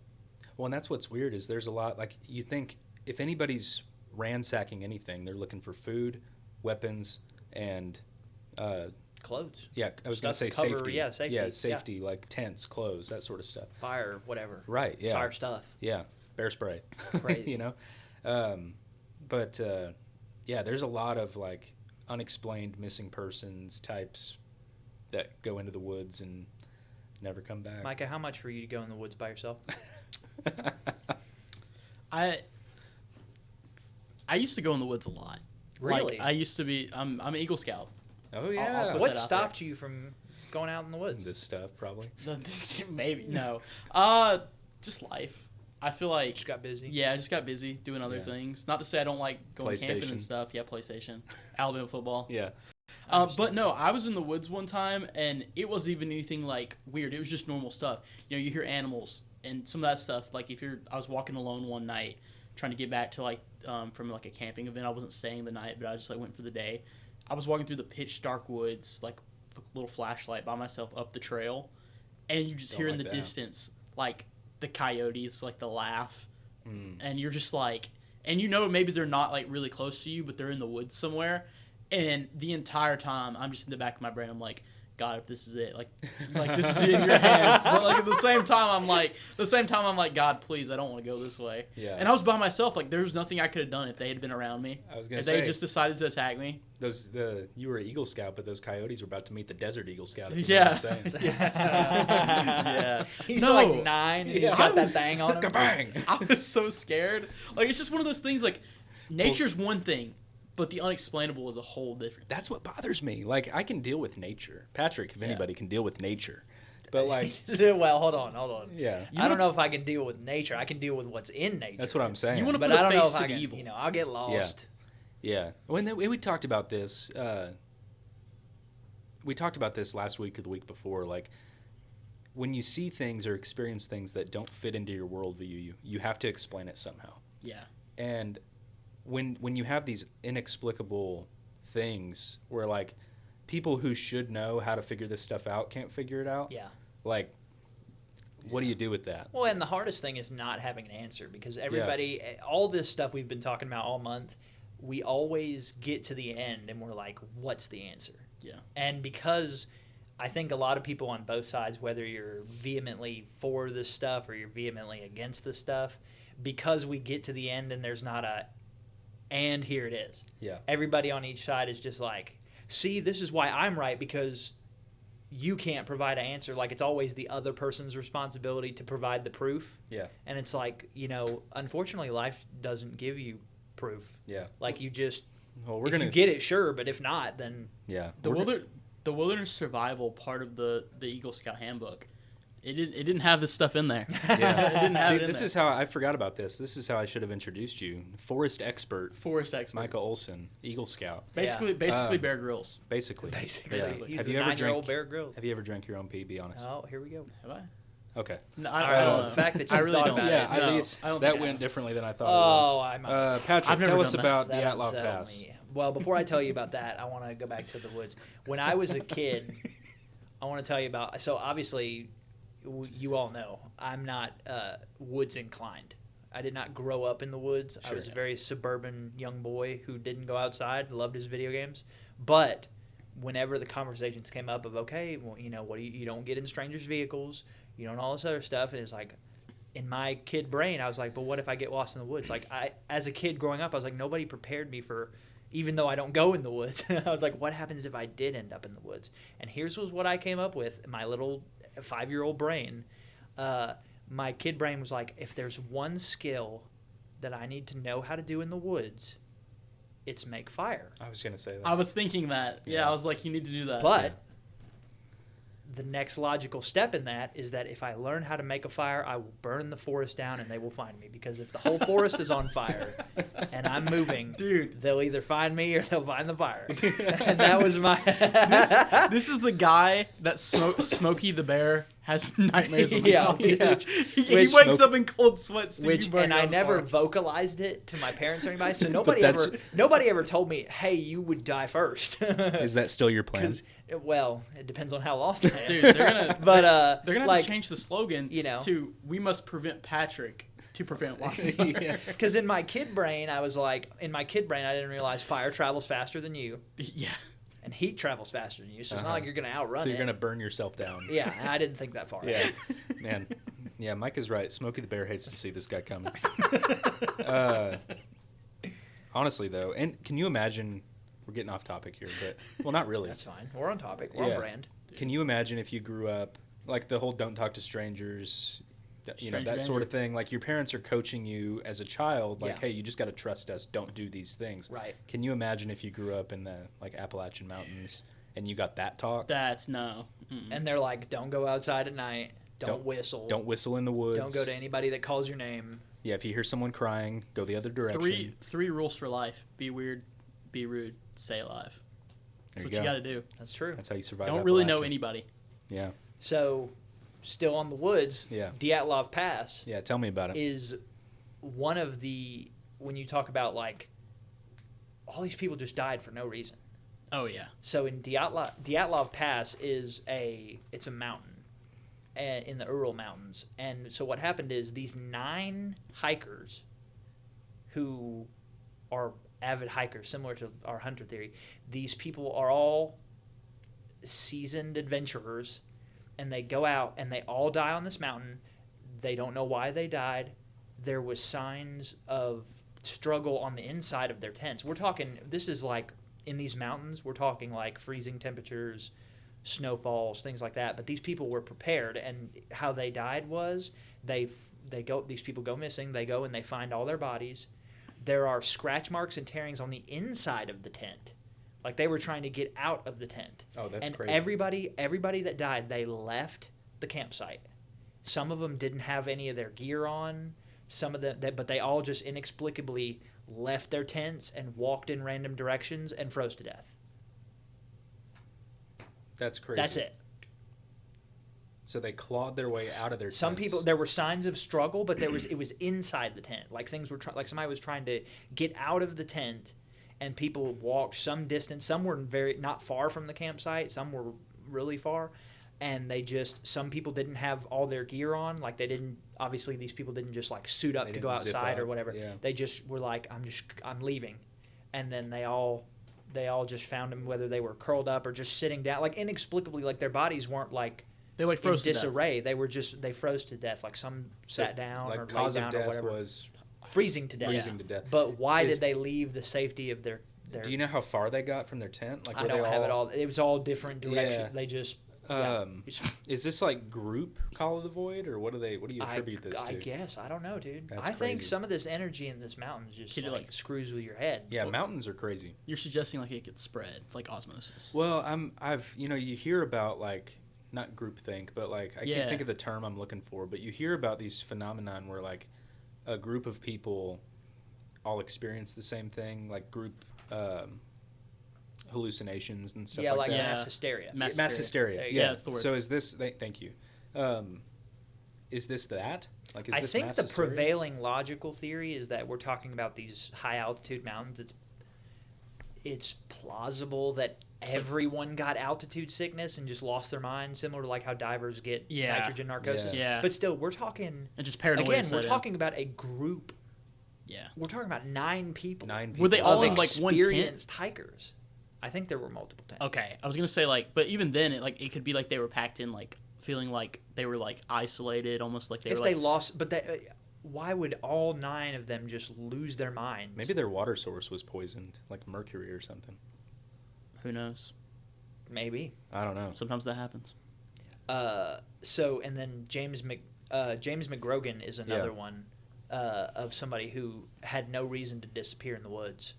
Well, and that's what's weird is there's a lot, like, you think if anybody's ransacking anything, they're looking for food, weapons, and clothes. Yeah, I was going to say cover, safety. Yeah, safety. Yeah, safety, like tents, clothes, that sort of stuff. Fire, whatever. Right, yeah. Fire stuff. Yeah, bear spray. Crazy. You know? Yeah, there's a lot of, like, unexplained missing persons types that go into the woods and never come back. Micah, how much for you to go in the woods by yourself? I used to go in the woods a lot. Really? Like, I used to be. I'm an Eagle Scout. Oh yeah. What stopped you from going out in the woods? This stuff, probably. Maybe no. Just life. I feel like just got busy. Yeah, I just got busy doing other things. Not to say I don't like going camping and stuff. Yeah, PlayStation, Alabama football. Yeah. But no, I was in the woods one time, and it wasn't even anything like weird. It was just normal stuff. You know, you hear animals and some of that stuff. Like I was walking alone one night, trying to get back to like from like a camping event. I wasn't staying the night, but I just like went for the day. I was walking through the pitch dark woods, like a little flashlight by myself up the trail, and you just hear in the distance like the coyotes, like the laugh, and you're just like, and you know maybe they're not like really close to you, but they're in the woods somewhere, and the entire time I'm just in the back of my brain, I'm like, God, if this is it, like this is in your hands. But like at the same time, I'm like, God, please, I don't want to go this way. Yeah. And I was by myself. Like there was nothing I could have done if they had been around me. I was gonna if say they just decided to attack me. You were an Eagle Scout, but those coyotes were about to meet the Desert Eagle Scout. Yeah. Yeah. He's like 9 and he's got that thing on him. Bang! I was so scared. Like it's just one of those things. Like nature's one thing. But the unexplainable is a whole different. That's what bothers me. Like, I can deal with nature. Patrick, if anybody can deal with nature. But, like... Well, hold on. Yeah. I don't know if I can deal with nature. I can deal with what's in nature. That's what I'm saying. You want to but put I a don't know face if to I the can, evil. You know, I'll get lost. Yeah. When we talked about this, last week or the week before. Like, when you see things or experience things that don't fit into your worldview, you have to explain it somehow. Yeah. And when you have these inexplicable things where like people who should know how to figure this stuff out can't figure it out. Yeah. Like, what do you do with that? Well, and the hardest thing is not having an answer, because everybody, all this stuff we've been talking about all month, we always get to the end and we're like, what's the answer? Yeah. And because I think a lot of people on both sides, whether you're vehemently for this stuff or you're vehemently against this stuff, because we get to the end and there's not a, and here it is. Yeah. Everybody on each side is just like, see, this is why I'm right, because you can't provide an answer. Like, it's always the other person's responsibility to provide the proof. Yeah. And it's like, unfortunately, life doesn't give you proof. Yeah. Like, you just, well, if you get it, sure, but if not, then... Yeah. The wilderness survival part of the Eagle Scout handbook, it didn't have this stuff in there. Yeah. It didn't have it in this there. is how I forgot about this. This is how I should have introduced you. Forest expert Micah Olson, Eagle Scout. Basically Bear Grylls. Basically. Yeah. He's Have the you ever 9-year-old Bear Grylls. Have you ever drank your own pee? Be honest. Oh, here we go. Have I? Okay. No, All I right, don't know. the fact that you I really thought don't. about Yeah, it. at least I don't that think I went have. differently than I thought. Oh, I might. Patrick, I've never tell us done about the That'll Outlaw sell Pass. me. Well, before I tell you about that, I want to go back to the woods. When I was a kid, I want to tell you about. So obviously, you all know I'm not woods inclined. I did not grow up in the woods. Sure. I was a very suburban young boy who didn't go outside, loved his video games. But whenever the conversations came up of, okay, well, what do you don't get in strangers' vehicles, you don't all this other stuff, and it's like, in my kid brain, I was like, but what if I get lost in the woods? Like, as a kid growing up, I was like, nobody prepared me for, even though I don't go in the woods. I was like, what happens if I did end up in the woods? And here's what I came up with, my little 5-year-old brain. My kid brain was like, if there's one skill that I need to know how to do in the woods, it's make fire. I was gonna say that. I was thinking that. Yeah, I was like, you need to do that. But the next logical step in that is that if I learn how to make a fire, I will burn the forest down and they will find me. Because if the whole forest is on fire and I'm moving, dude, they'll either find me or they'll find the fire. And that was my... this is the guy that Smokey the Bear has nightmares about. Yeah. He wakes up in cold sweats. And I never vocalized it to my parents or anybody, so nobody ever told me, hey, you would die first. Is that still your plan? Well, it depends on how lost I am. Dude, they're gonna have to change the slogan to "We must prevent Patrick to prevent life." Because in my kid brain, I didn't realize fire travels faster than you. Yeah. And heat travels faster than you, so it's not like you're going to outrun it. So you're going to burn yourself down. Yeah, and I didn't think that far. Yeah. Man. Yeah, Mike is right. Smokey the Bear hates to see this guy coming. Honestly, though, and can you imagine... We're getting off topic here, but... Well, not really. That's fine. We're on topic. We're on brand. Can you imagine if you grew up... Like the whole don't talk to strangers... that sort of thing. Like, your parents are coaching you as a child, like, hey, you just got to trust us. Don't do these things. Right. Can you imagine if you grew up in the, like, Appalachian Mountains and you got that talk? That's no. Mm-mm. And they're like, don't go outside at night. Don't whistle. Don't whistle in the woods. Don't go to anybody that calls your name. Yeah, if you hear someone crying, go the other direction. Three rules for life. Be weird, be rude, stay alive. That's what you got to do. That's true. That's how you survive. Don't really know anybody. Yeah. So... Still on the woods, Dyatlov Pass. Yeah, tell me about it. Is one of the, when you talk about like, all these people just died for no reason. Oh yeah. So in Dyatlov Pass it's a mountain, in the Ural Mountains, and so what happened is these 9 hikers, who are avid hikers, similar to our hunter theory, these people are all seasoned adventurers. And they go out and they all die on this mountain. They don't know why they died. There was signs of struggle on the inside of their tents. We're talking, this is like, in these mountains, we're talking like freezing temperatures, snowfalls, things like that. But these people were prepared, and how they died was these people go missing. They go and they find all their bodies. There are scratch marks and tearings on the inside of the tent. Like, they were trying to get out of the tent. Oh, that's crazy. And everybody that died, they left the campsite. Some of them didn't have any of their gear on. Some of them, but they all just inexplicably left their tents and walked in random directions and froze to death. That's crazy. That's it. So they clawed their way out of their Some tents. people, there were signs of struggle, but it was inside the tent. Like things were like somebody was trying to get out of the tent, and people walked some distance. Some were not far from the campsite. Some were really far, and some people didn't have all their gear on. Like obviously these people didn't just like suit up to go outside or whatever. Yeah. They just were like, I'm leaving, and then they all just found them, whether they were curled up or just sitting down, like inexplicably, like their bodies weren't like. They like froze in disarray. They froze to death. Like some sat down like or cause laid of down death or whatever. was Freezing to death. Freezing to death. But why did they leave the safety of their Do you know how far they got from their tent? Like, I don't have it all. It was all different directions. Yeah. They just. Is this like group Call of the Void, or what do you attribute this to? I guess I don't know, dude. That's I think crazy. some of this energy in this mountain just like screws with your head. Yeah, mountains are crazy. You're suggesting like it gets spread, like osmosis. Well, you hear about like not groupthink, but like I can't think of the term I'm looking for, but you hear about these phenomenon where like a group of people all experience the same thing, like group hallucinations and stuff like that. Mass hysteria. Mass hysteria. Yeah, that's the word. So is this? Thank you. Is this that? Like, I think the prevailing logical theory is that we're talking about these high altitude mountains. It's plausible that everyone got altitude sickness and just lost their mind, similar to like how divers get nitrogen narcosis. Yeah. But still, we're talking and just paranoia. Again, we're talking about a group. Yeah. We're talking about 9 people. 9 people. Were they all of in like one tent? experienced hikers? I think there were multiple tents. Okay, I was gonna say like, but even then, it could be like they were packed in, like feeling like they were like isolated, almost like they were. If they lost, but why would all 9 of them just lose their minds? Maybe their water source was poisoned, like mercury or something. Who knows? Maybe. I don't know. Sometimes that happens. So and then James McGrogan is another one of somebody who had no reason to disappear in the woods.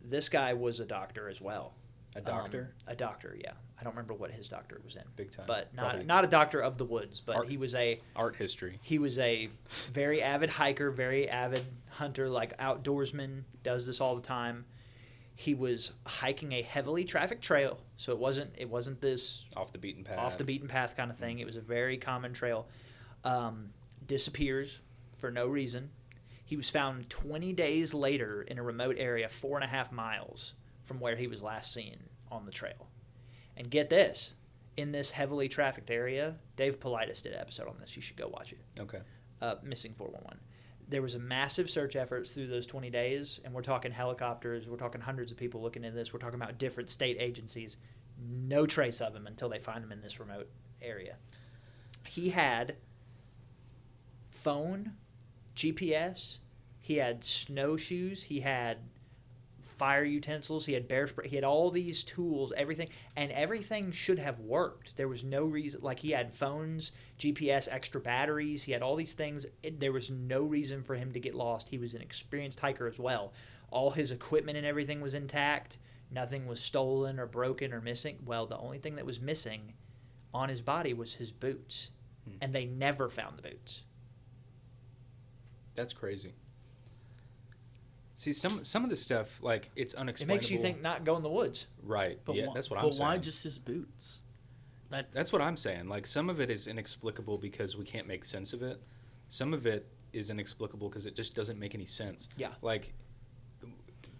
This guy was a doctor as well. A doctor? A doctor, yeah. I don't remember what his doctorate was in. Big time. But Probably. not a doctor of the woods, but he was a art history. He was a very avid hiker, very avid hunter, like outdoorsman, does this all the time. He was hiking a heavily trafficked trail, so it wasn't this off the beaten path kind of thing. It was a very common trail. Disappears for no reason. He was found 20 days later in a remote area 4.5 miles from where he was last seen on the trail. And get this, in this heavily trafficked area, Dave Paulides did an episode on this. You should go watch it. Okay. Missing 411. There was a massive search effort through those 20 days, and we're talking helicopters, we're talking hundreds of people looking into this, we're talking about different state agencies. No trace of him until they find him in this remote area. He had phone, GPS, he had snowshoes, he had fire utensils, he had bear spray, he had all these tools, everything should have worked. There was no reason, like he had phones, GPS, extra batteries, he had all these things. There was no reason for him to get lost. He was an experienced hiker as well. All his equipment and everything was intact. Nothing was stolen or broken or missing. Well, the only thing that was missing on his body was his boots, and they never found the boots. That's crazy. See, some of this stuff, like, it's unexplainable. It makes you think not go in the woods. Right. But that's what I'm saying. But why just his boots? That's what I'm saying. Like, some of it is inexplicable because we can't make sense of it. Some of it is inexplicable because it just doesn't make any sense. Yeah. Like,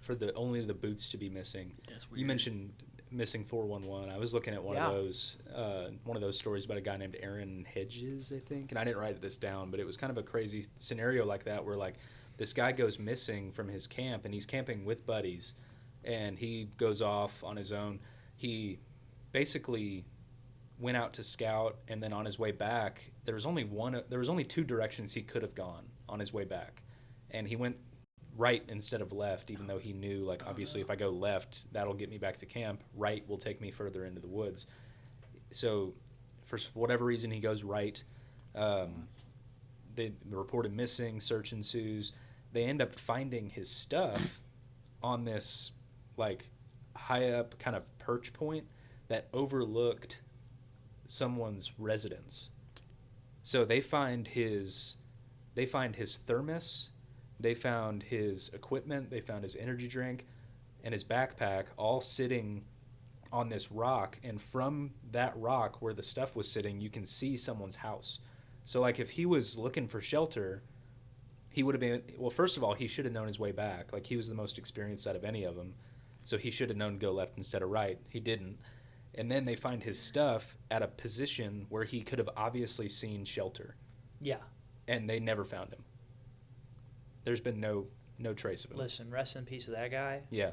for only the boots to be missing. That's weird. You mentioned missing 411. I was looking at one of those stories about a guy named Aaron Hedges, I think, and I didn't write this down, but it was kind of a crazy scenario like that where, like, this guy goes missing from his camp, and he's camping with buddies, and he goes off on his own. He basically went out to scout, and then on his way back, there was only 2 directions he could have gone on his way back, and he went right instead of left, even though he knew, like, obviously if I go left, that'll get me back to camp. Right will take me further into the woods. So for whatever reason, he goes right. They report him missing. Search ensues. They end up finding his stuff on this, like, high up kind of perch point that overlooked someone's residence. So they find his thermos, they found his equipment, they found his energy drink, and his backpack all sitting on this rock, and from that rock where the stuff was sitting, you can see someone's house. So, like, if he was looking for shelter, he would have been, well, first of all, he should have known his way back. Like, he was the most experienced out of any of them, so he should have known to go left instead of right. He didn't. And then they find his stuff at a position where he could have obviously seen shelter. Yeah. And they never found him. There's been no trace of him. Listen, rest in peace of that guy. Yeah.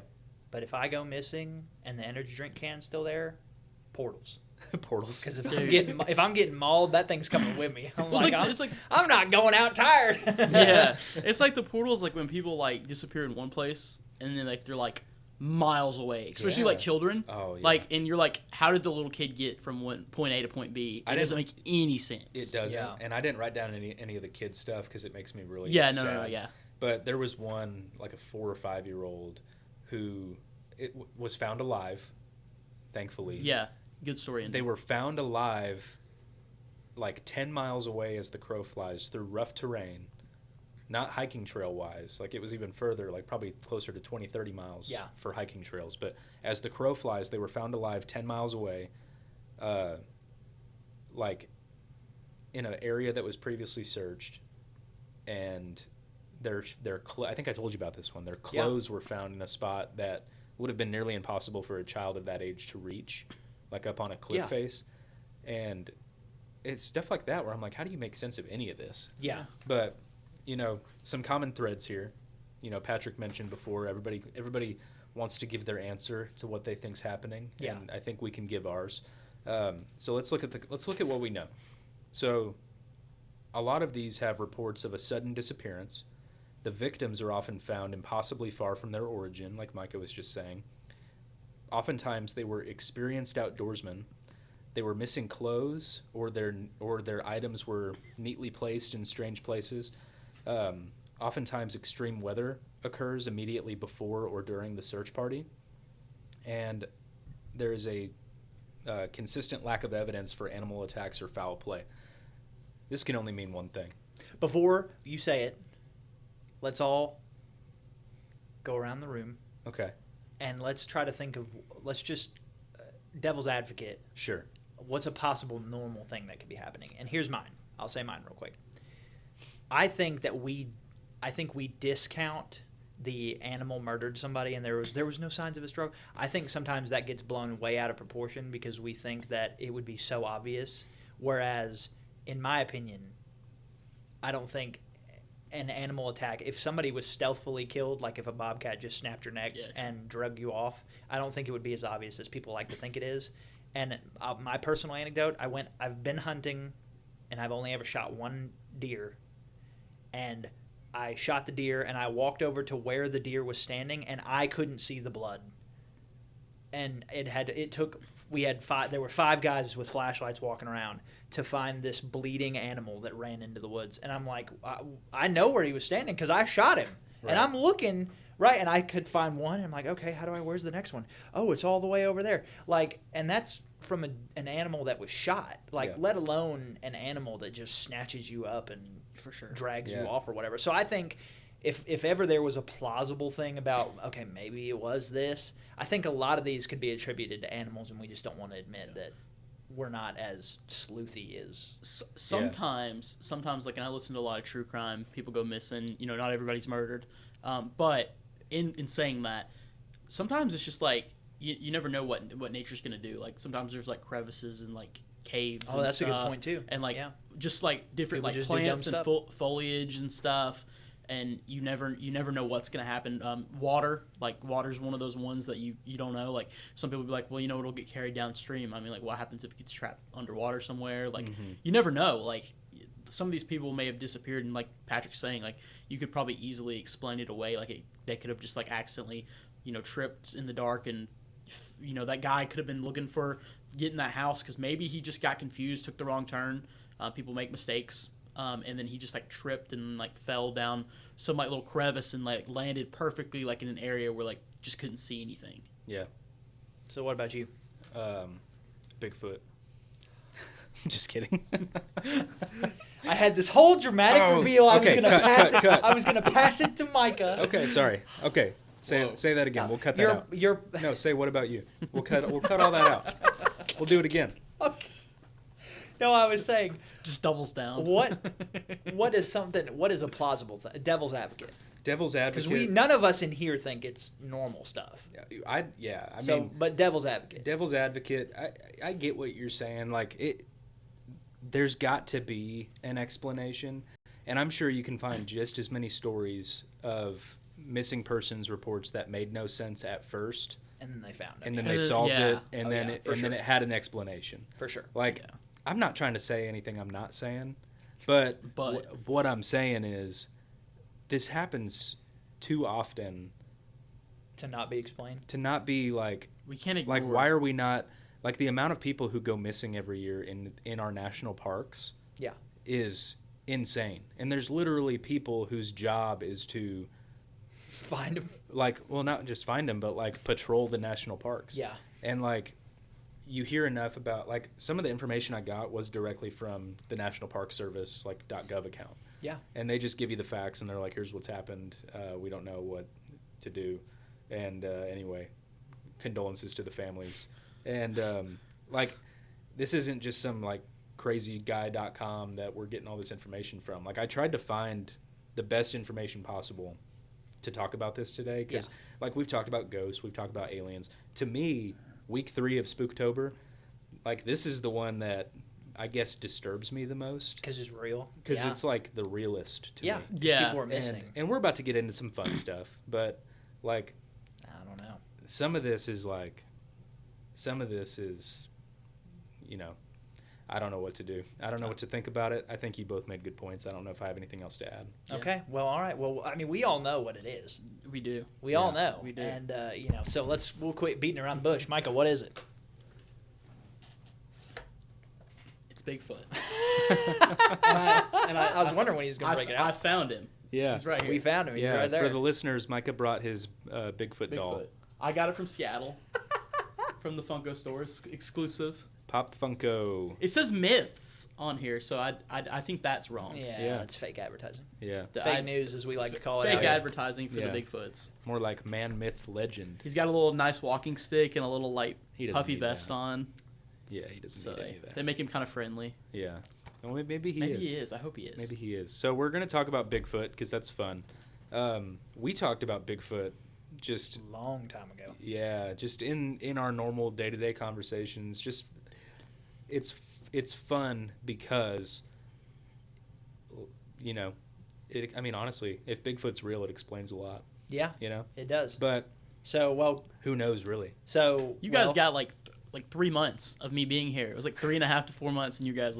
But if I go missing and the energy drink can's still there, portals. Portals. Because if I'm getting mauled, that thing's coming with me. I'm not going out tired. Yeah, it's like the portals, like when people like disappear in one place and then like they're like miles away, especially like children. Oh yeah. Like, and you're like, how did the little kid get from point A to point B? It doesn't make any sense. It doesn't. Yeah. And I didn't write down any of the kids' stuff because it makes me really sad. No, yeah. But there was one, like a 4 or 5 year old, who was found alive, thankfully. Yeah, good story. They were found alive like 10 miles away as the crow flies through rough terrain, not hiking trail wise. Like, it was even further, like probably closer to 20, 30 miles for hiking trails. But as the crow flies, they were found alive 10 miles away, like in an area that was previously searched. And I think I told you about this one. Their clothes were found in a spot that would have been nearly impossible for a child of that age to reach, like up on a cliff face. And it's stuff like that where I'm like, how do you make sense of any of this? Yeah. But, some common threads here. Patrick mentioned before, everybody wants to give their answer to what they think's happening. Yeah. And I think we can give ours. So let's look at what we know. So a lot of these have reports of a sudden disappearance. The victims are often found impossibly far from their origin, like Micah was just saying. Oftentimes, they were experienced outdoorsmen. They were missing clothes, or their items were neatly placed in strange places. Oftentimes, extreme weather occurs immediately before or during the search party. And there is a consistent lack of evidence for animal attacks or foul play. This can only mean one thing. Before you say it, let's all go around the room. Okay. And let's try to think of, let's just, devil's advocate. Sure. What's a possible normal thing that could be happening? And here's mine. I'll say mine real quick. I think we discount the animal murdered somebody and there was no signs of a struggle. I think sometimes that gets blown way out of proportion because we think that it would be so obvious. Whereas, in my opinion, I don't think an animal attack, if somebody was stealthily killed, like if a bobcat just snapped your neck and drug you off, I don't think it would be as obvious as people like to think it is. And my personal anecdote, I've been hunting and I've only ever shot one deer, and I shot the deer and I walked over to where the deer was standing and I couldn't see the blood. And there were 5 guys with flashlights walking around to find this bleeding animal that ran into the woods. And I'm like, I know where he was standing because I shot him. Right. And I'm looking, and I could find one. And I'm like, okay, where's the next one? Oh, it's all the way over there. And that's from an animal that was shot. Let alone an animal that just snatches you up and for sure drags you off or whatever. So I think if ever there was a plausible thing about, okay, maybe it was this, I think a lot of these could be attributed to animals, and we just don't want to admit that we're not as sleuthy as sometimes like, and I listen to a lot of true crime, people go missing, not everybody's murdered, but in saying that, sometimes it's just like you never know what nature's gonna do. Like, sometimes there's like crevices and like caves and that's stuff, a good point too. And like just like different people like plants and foliage and stuff, and you never know what's gonna happen. Water's one of those ones that you don't know. Like, some people be like, well, it'll get carried downstream. I mean, like, what happens if it gets trapped underwater somewhere? Like, you never know. Like, some of these people may have disappeared, and like Patrick's saying, like, you could probably easily explain it away. Like, they could have just like accidentally, tripped in the dark, and that guy could have been looking for getting that house because maybe he just got confused, took the wrong turn. People make mistakes. And then he just like tripped and like fell down some like little crevice and like landed perfectly like in an area where like just couldn't see anything. Yeah. So what about you? Bigfoot. Just kidding. I had this whole dramatic reveal. I was gonna pass it to Micah. Okay, sorry. Okay. Say that again. We'll cut that out. No, say what about you? We'll cut all that out. We'll do it again. Okay. No, I was saying, just doubles down. What is a plausible thing? Devil's advocate. Devil's advocate. Because none of us in here think it's normal stuff. I mean, but devil's advocate. Devil's advocate. I get what you're saying. Like there's got to be an explanation, and I'm sure you can find just as many stories of missing persons reports that made no sense at first, and then they found it, and then they solved it, and then it had an explanation. For sure. Like I'm not trying to say anything I'm not saying, but what I'm saying is this happens too often to not be explained. To not be like we can't ignore. Like why are we not like the amount of people who go missing every year in our national parks? Yeah, is insane. And there's literally people whose job is to find them. Like, well, not just find them, but like patrol the national parks. Yeah. And like you hear enough about like some of the information I got was directly from the National Park Service like .gov account. Yeah. And they just give you the facts and they're like, here's what's happened. We don't know what to do. And anyway, condolences to the families. And like this isn't just some like crazyguy.com that we're getting all this information from. Like I tried to find the best information possible to talk about this today because like we've talked about ghosts, we've talked about aliens. To me, week 3 of Spooktober, like this is the one that I guess disturbs me the most because it's real. Because it's like the realest to me. Yeah, people are missing. And we're about to get into some fun stuff, but like I don't know. Some of this is you know, I don't know what to do. I don't know what to think about it. I think you both made good points. I don't know if I have anything else to add. Okay. Well, all right. Well, I mean, we all know what it is. We do. We all know. We do. And, so we'll quit beating around the bush. Micah, what is it? It's Bigfoot. I was wondering when he was going to break it out. I found him. Yeah. He's right here. We found him. He's right there. For the listeners, Micah brought his Bigfoot doll. I got it from Seattle. From the Funko stores, exclusive. Pop Funko. It says myths on here, so I think that's wrong. Yeah, it's fake advertising. Yeah. Fake news, as we like to call it. Fake advertising for the Bigfoots. More like man, myth, legend. He's got a little nice walking stick and a little like puffy vest on. Yeah, he doesn't need any of that. They make him kind of friendly. Yeah. Well, maybe he is. Maybe he is. I hope he is. Maybe he is. So we're going to talk about Bigfoot because that's fun. We talked about Bigfoot just a long time ago. Yeah, just in our normal day-to-day conversations. Just it's fun because honestly, if Bigfoot's real, it explains a lot. Yeah, it does. But who knows really? So you guys got like 3 months of me being here. It was like 3.5 to 4 months, and you guys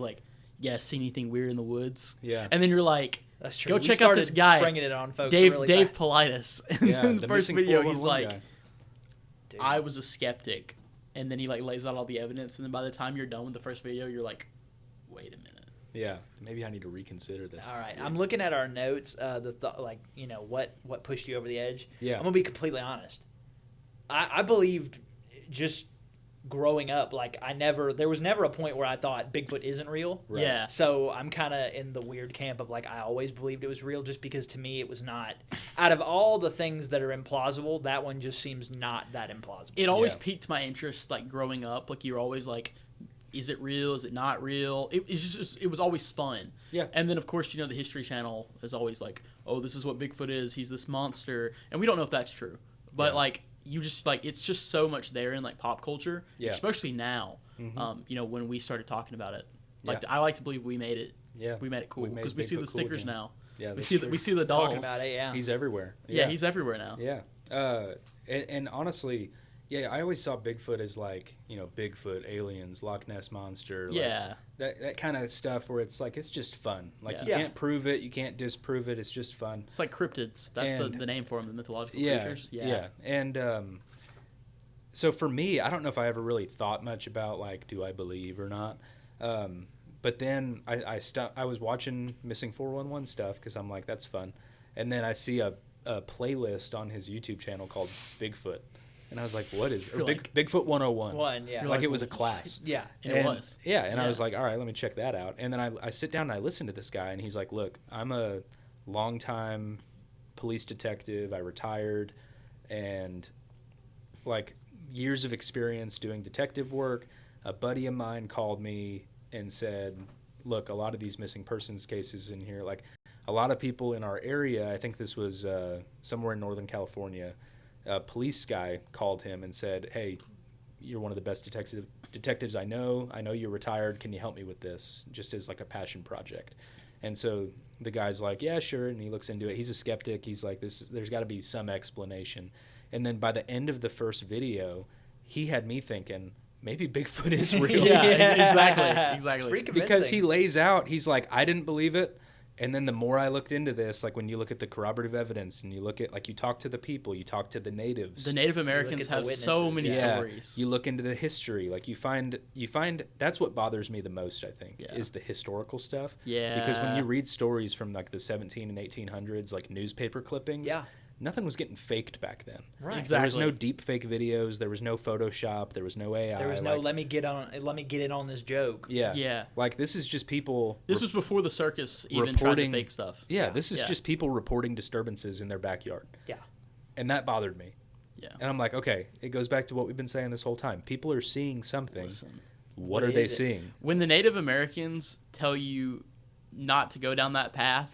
see anything weird in the woods? Yeah. And then you're like, that's true. Go check out this guy, springing it on folks Dave really fast. Politis. And in the first video, he's like, Dude. I was a skeptic. And then he lays out all the evidence, and then by the time you're done with the first video, you're like, wait a minute. Yeah, maybe I need to reconsider this. All right, I'm looking at our notes. What pushed you over the edge? Yeah, I'm gonna be completely honest. I believed just growing up, there was never a point where I thought Bigfoot isn't real. Right. Yeah. So I'm kind of in the weird camp of I always believed it was real, just because to me it was not. Out of all the things that are implausible, that one just seems not that implausible. It always piqued my interest, growing up. You're always like, is it real? Is it not real? It was always fun. Yeah. And then of course the History Channel is always like, oh, this is what Bigfoot is. He's this monster, and we don't know if that's true, but you just it's just so much there in pop culture, especially now. Mm-hmm. When we started talking about it, I like to believe we made it. Yeah, we made it cool because we see the stickers now. Yeah, we see the dolls. Talking about it, yeah. He's everywhere. Yeah, he's everywhere now. Yeah, and honestly, I always saw Bigfoot as Bigfoot, aliens, Loch Ness monster. That kind of stuff where it's it's just fun. You can't prove it, you can't disprove it. It's just fun. It's like cryptids. That's the name for them, the mythological creatures. Yeah. And so for me, I don't know if I ever really thought much about do I believe or not. But then I was watching Missing 411 stuff because I'm like, that's fun. And then I see a playlist on his YouTube channel called Bigfoot. And I was like, what is Bigfoot 101? It was a class. Yeah. It was. Yeah, and I was like, all right, let me check that out. And then I sit down and I listen to this guy, and he's like, look, I'm a longtime police detective. I retired. and like years of experience doing detective work. A buddy of mine called me and said, look, a lot of these missing persons cases in here, like a lot of people in our area, I think this was somewhere in Northern California, a police guy called him and said, hey, you're one of the best detectives I know you're retired. Can you help me with this? Just as like a passion project. And so the guy's like, yeah, sure. And he looks into it. He's a skeptic. He's like, there's got to be some explanation. And then by the end of the first video, he had me thinking, maybe Bigfoot is real. Exactly. It's pretty convincing. Because he lays out, he's like, I didn't believe it. And then the more I looked into this, like when you look at the corroborative evidence and you look at, like you talk to the people, you talk to the natives. The Native Americans have so many stories. You look into the history, like you find that's what bothers me the most, I think, is the historical stuff. Yeah. Because when you read stories from like the 17 and 1800s, like newspaper clippings, nothing was getting faked back then. Right. Exactly. There was no deep fake videos. There was no Photoshop. There was no AI. There was no let me get in on this joke. Yeah. Yeah. Like this is just people. This was before the circus even tried to fake stuff. Yeah. This is just people reporting disturbances in their backyard. Yeah. And that bothered me. Yeah. And I'm like, okay, it goes back to what we've been saying this whole time. People are seeing something. Listen, what are they seeing? When the Native Americans tell you not to go down that path,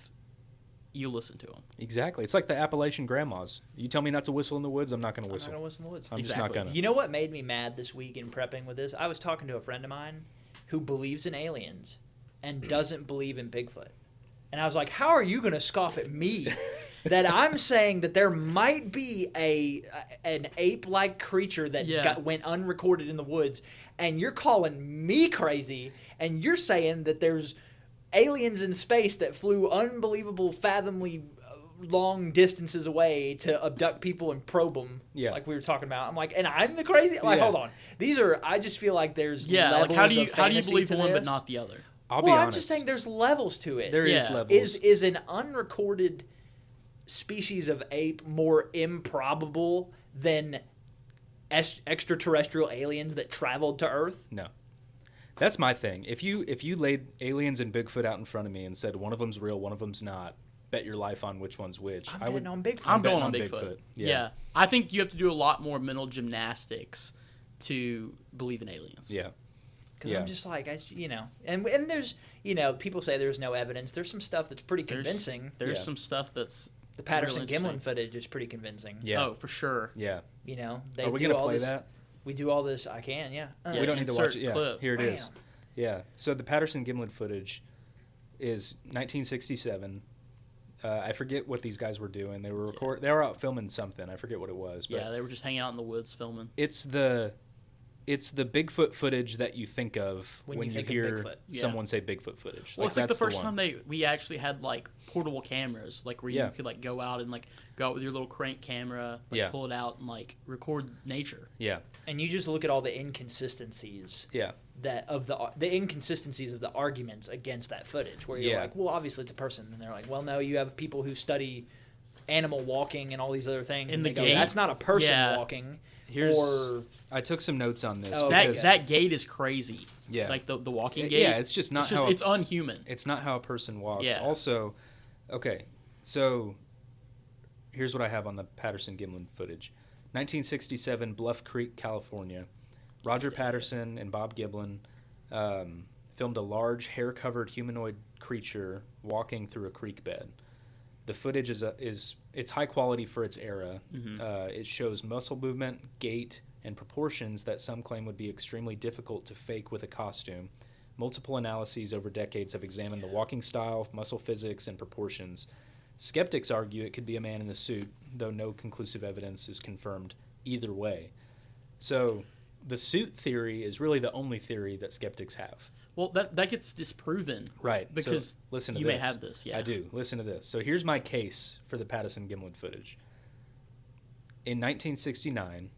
you listen to them. Exactly. It's like the Appalachian grandmas. You tell me not to whistle in the woods, I'm not going to whistle. I'm not going to whistle in the woods. I'm just not going to. You know what made me mad this week in prepping with this? I was talking to a friend of mine who believes in aliens and doesn't believe in Bigfoot. And I was like, how are you going to scoff at me that I'm saying that there might be an ape-like creature that went unrecorded in the woods, and you're calling me crazy, and you're saying that there's aliens in space that flew unbelievable, fathomly long distances away to abduct people and probe them, like we were talking about. I'm like, and I'm the crazy? Like, hold on. I just feel like there's levels like how do you believe to one this. but not the other? I'll be honest. I'm just saying there's levels to it. There is levels. Is an unrecorded species of ape more improbable than extraterrestrial aliens that traveled to Earth? No. That's my thing. If you laid aliens and Bigfoot out in front of me and said one of them's real, one of them's not, bet your life on which one's which. I'm betting on Bigfoot. I'm going on Bigfoot. Yeah. I think you have to do a lot more mental gymnastics to believe in aliens. Yeah. Because I'm just like, and there's, people say there's no evidence. There's some stuff that's pretty convincing. There's some stuff that's the Patterson-Gimlin footage is pretty convincing. Yeah. Oh, for sure. Yeah. They Are we going to play that? We do all this. I can, yeah. We don't need to watch it. Yeah, clip. here it is. Yeah. So the Patterson-Gimlin footage is 1967. I forget what these guys were doing. They were They were out filming something. I forget what it was. But they were just hanging out in the woods filming. It's the Bigfoot footage that you think of when you hear someone say Bigfoot footage. Well, it's like the first time we actually had like portable cameras, like where you could like go out with your little crank camera, pull it out and like record nature. Yeah. And you just look at all the inconsistencies. Yeah. That of the inconsistencies of the arguments against that footage, where you're like, well, obviously it's a person, and they're like, well, no, you have people who study animal walking and all these other things, and they go, that's not a person walking. I took some notes on this. That gate is crazy. Yeah. Like the walking gate. Yeah, it's just not it's unhuman. It's not how a person walks. Yeah. Also, okay, so here's what I have on the Patterson-Gimlin footage. 1967, Bluff Creek, California. Roger Patterson and Bob Giblin filmed a large hair-covered humanoid creature walking through a creek bed. The footage it's high quality for its era. Mm-hmm. It shows muscle movement, gait, and proportions that some claim would be extremely difficult to fake with a costume. Multiple analyses over decades have examined the walking style, muscle physics, and proportions. Skeptics argue it could be a man in the suit, though no conclusive evidence is confirmed either way. So the suit theory is really the only theory that skeptics have. Well, that gets disproven. Right. Because so listen to you this. may have this, yeah. I do. Listen to this. So here's my case for the Patterson-Gimlin footage. In 1969,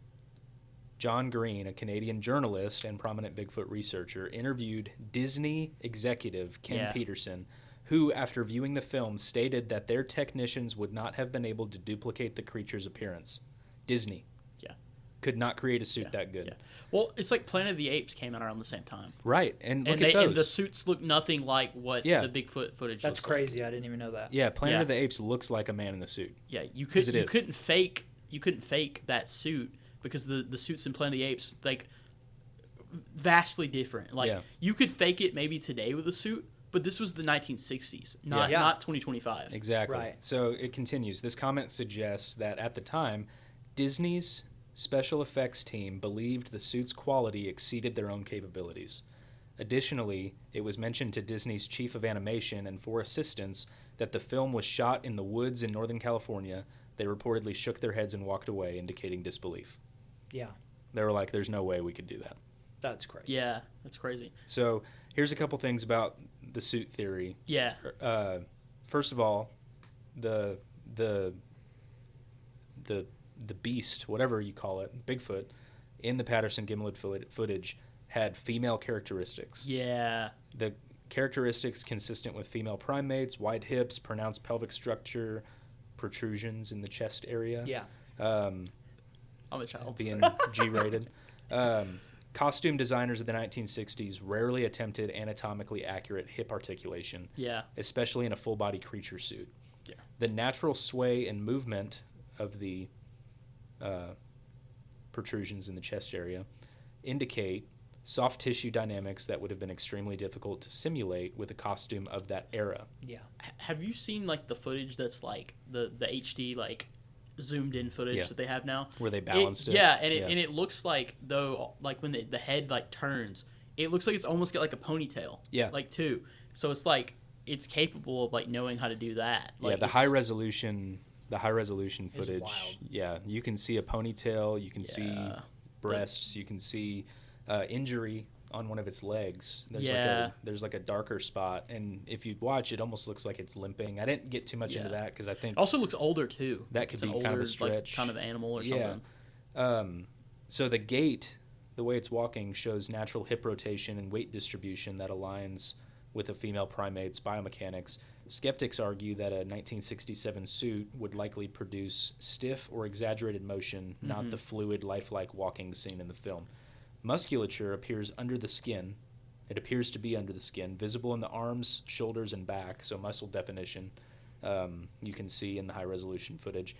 John Green, a Canadian journalist and prominent Bigfoot researcher, interviewed Disney executive Ken Peterson, who, after viewing the film, stated that their technicians would not have been able to duplicate the creature's appearance. Disney. Could not create a suit that good. Yeah. Well, it's like Planet of the Apes came out around the same time. Right, and look at those. And the suits look nothing like what the Bigfoot footage That's looks crazy. like. I didn't even know that. Yeah, Planet of the Apes looks like a man in the suit. Yeah, you couldn't fake fake that suit because the suits in Planet of the Apes like vastly different. Like you could fake it maybe today with a suit, but this was the 1960s, not 2025. Exactly. Right. So it continues. This comment suggests that at the time, Disney's special effects team believed the suit's quality exceeded their own capabilities. Additionally, it was mentioned to Disney's chief of animation and 4 assistants that the film was shot in the woods in Northern California. They reportedly shook their heads and walked away, indicating disbelief. Yeah. They were like, there's no way we could do that. That's crazy. Yeah, that's crazy. So here's a couple things about the suit theory. Yeah. First of all, the beast, whatever you call it, Bigfoot, in the Patterson-Gimlin footage had female characteristics. Yeah. The characteristics consistent with female primates, wide hips, pronounced pelvic structure, protrusions in the chest area. Yeah. I'm a child. Being G-rated. Costume designers of the 1960s rarely attempted anatomically accurate hip articulation. Yeah. Especially in a full-body creature suit. Yeah. The natural sway and movement of the protrusions in the chest area indicate soft tissue dynamics that would have been extremely difficult to simulate with a costume of that era. Yeah. Have you seen like the footage that's like the HD like zoomed in footage that they have now? Where they balanced it? Yeah, and it looks like though like when the head like turns, it looks like it's almost got like a ponytail. Yeah. Like too. So it's like it's capable of like knowing how to do that. Like, the high resolution footage. Wild. Yeah, you can see a ponytail, you can see breasts, you can see injury on one of its legs. There's like a darker spot, and if you watch, it almost looks like it's limping. I didn't get too much into that because I think it also looks older too. That could be older, kind of a stretch, like, kind of animal or something. So the gait, the way it's walking, shows natural hip rotation and weight distribution that aligns with a female primate's biomechanics. Skeptics argue that a 1967 suit would likely produce stiff or exaggerated motion, not the fluid, lifelike walking seen in the film. Musculature appears under the skin. It appears to be under the skin, visible in the arms, shoulders, and back, so muscle definition you can see in the high-resolution footage.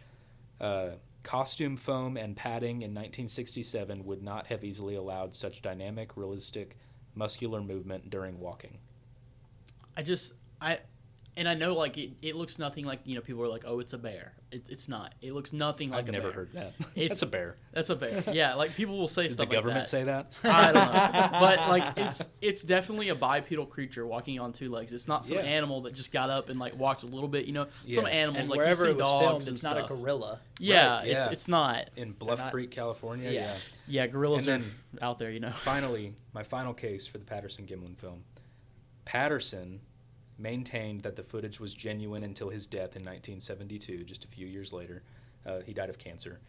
Costume foam and padding in 1967 would not have easily allowed such dynamic, realistic, muscular movement during walking. I know, like, it looks nothing like, people are like, oh, it's a bear. It's not. It looks nothing like a bear. I've never heard that. That's a bear. That's a bear. Yeah, like, people will say Does stuff the like that. government say that? I don't know. But, like, it's definitely a bipedal creature walking on 2 legs. It's not some animal that just got up and, like, walked a little bit. Some animals, and like, wherever you see it was dogs filmed, and it's stuff. not a gorilla. Yeah, Right, yeah. It's not. In Bluff Creek, California? Yeah. Yeah, gorillas And are then out there, Finally, my final case for the Patterson-Gimlin film. Patterson maintained that the footage was genuine until his death in 1972, just a few years later. He died of cancer.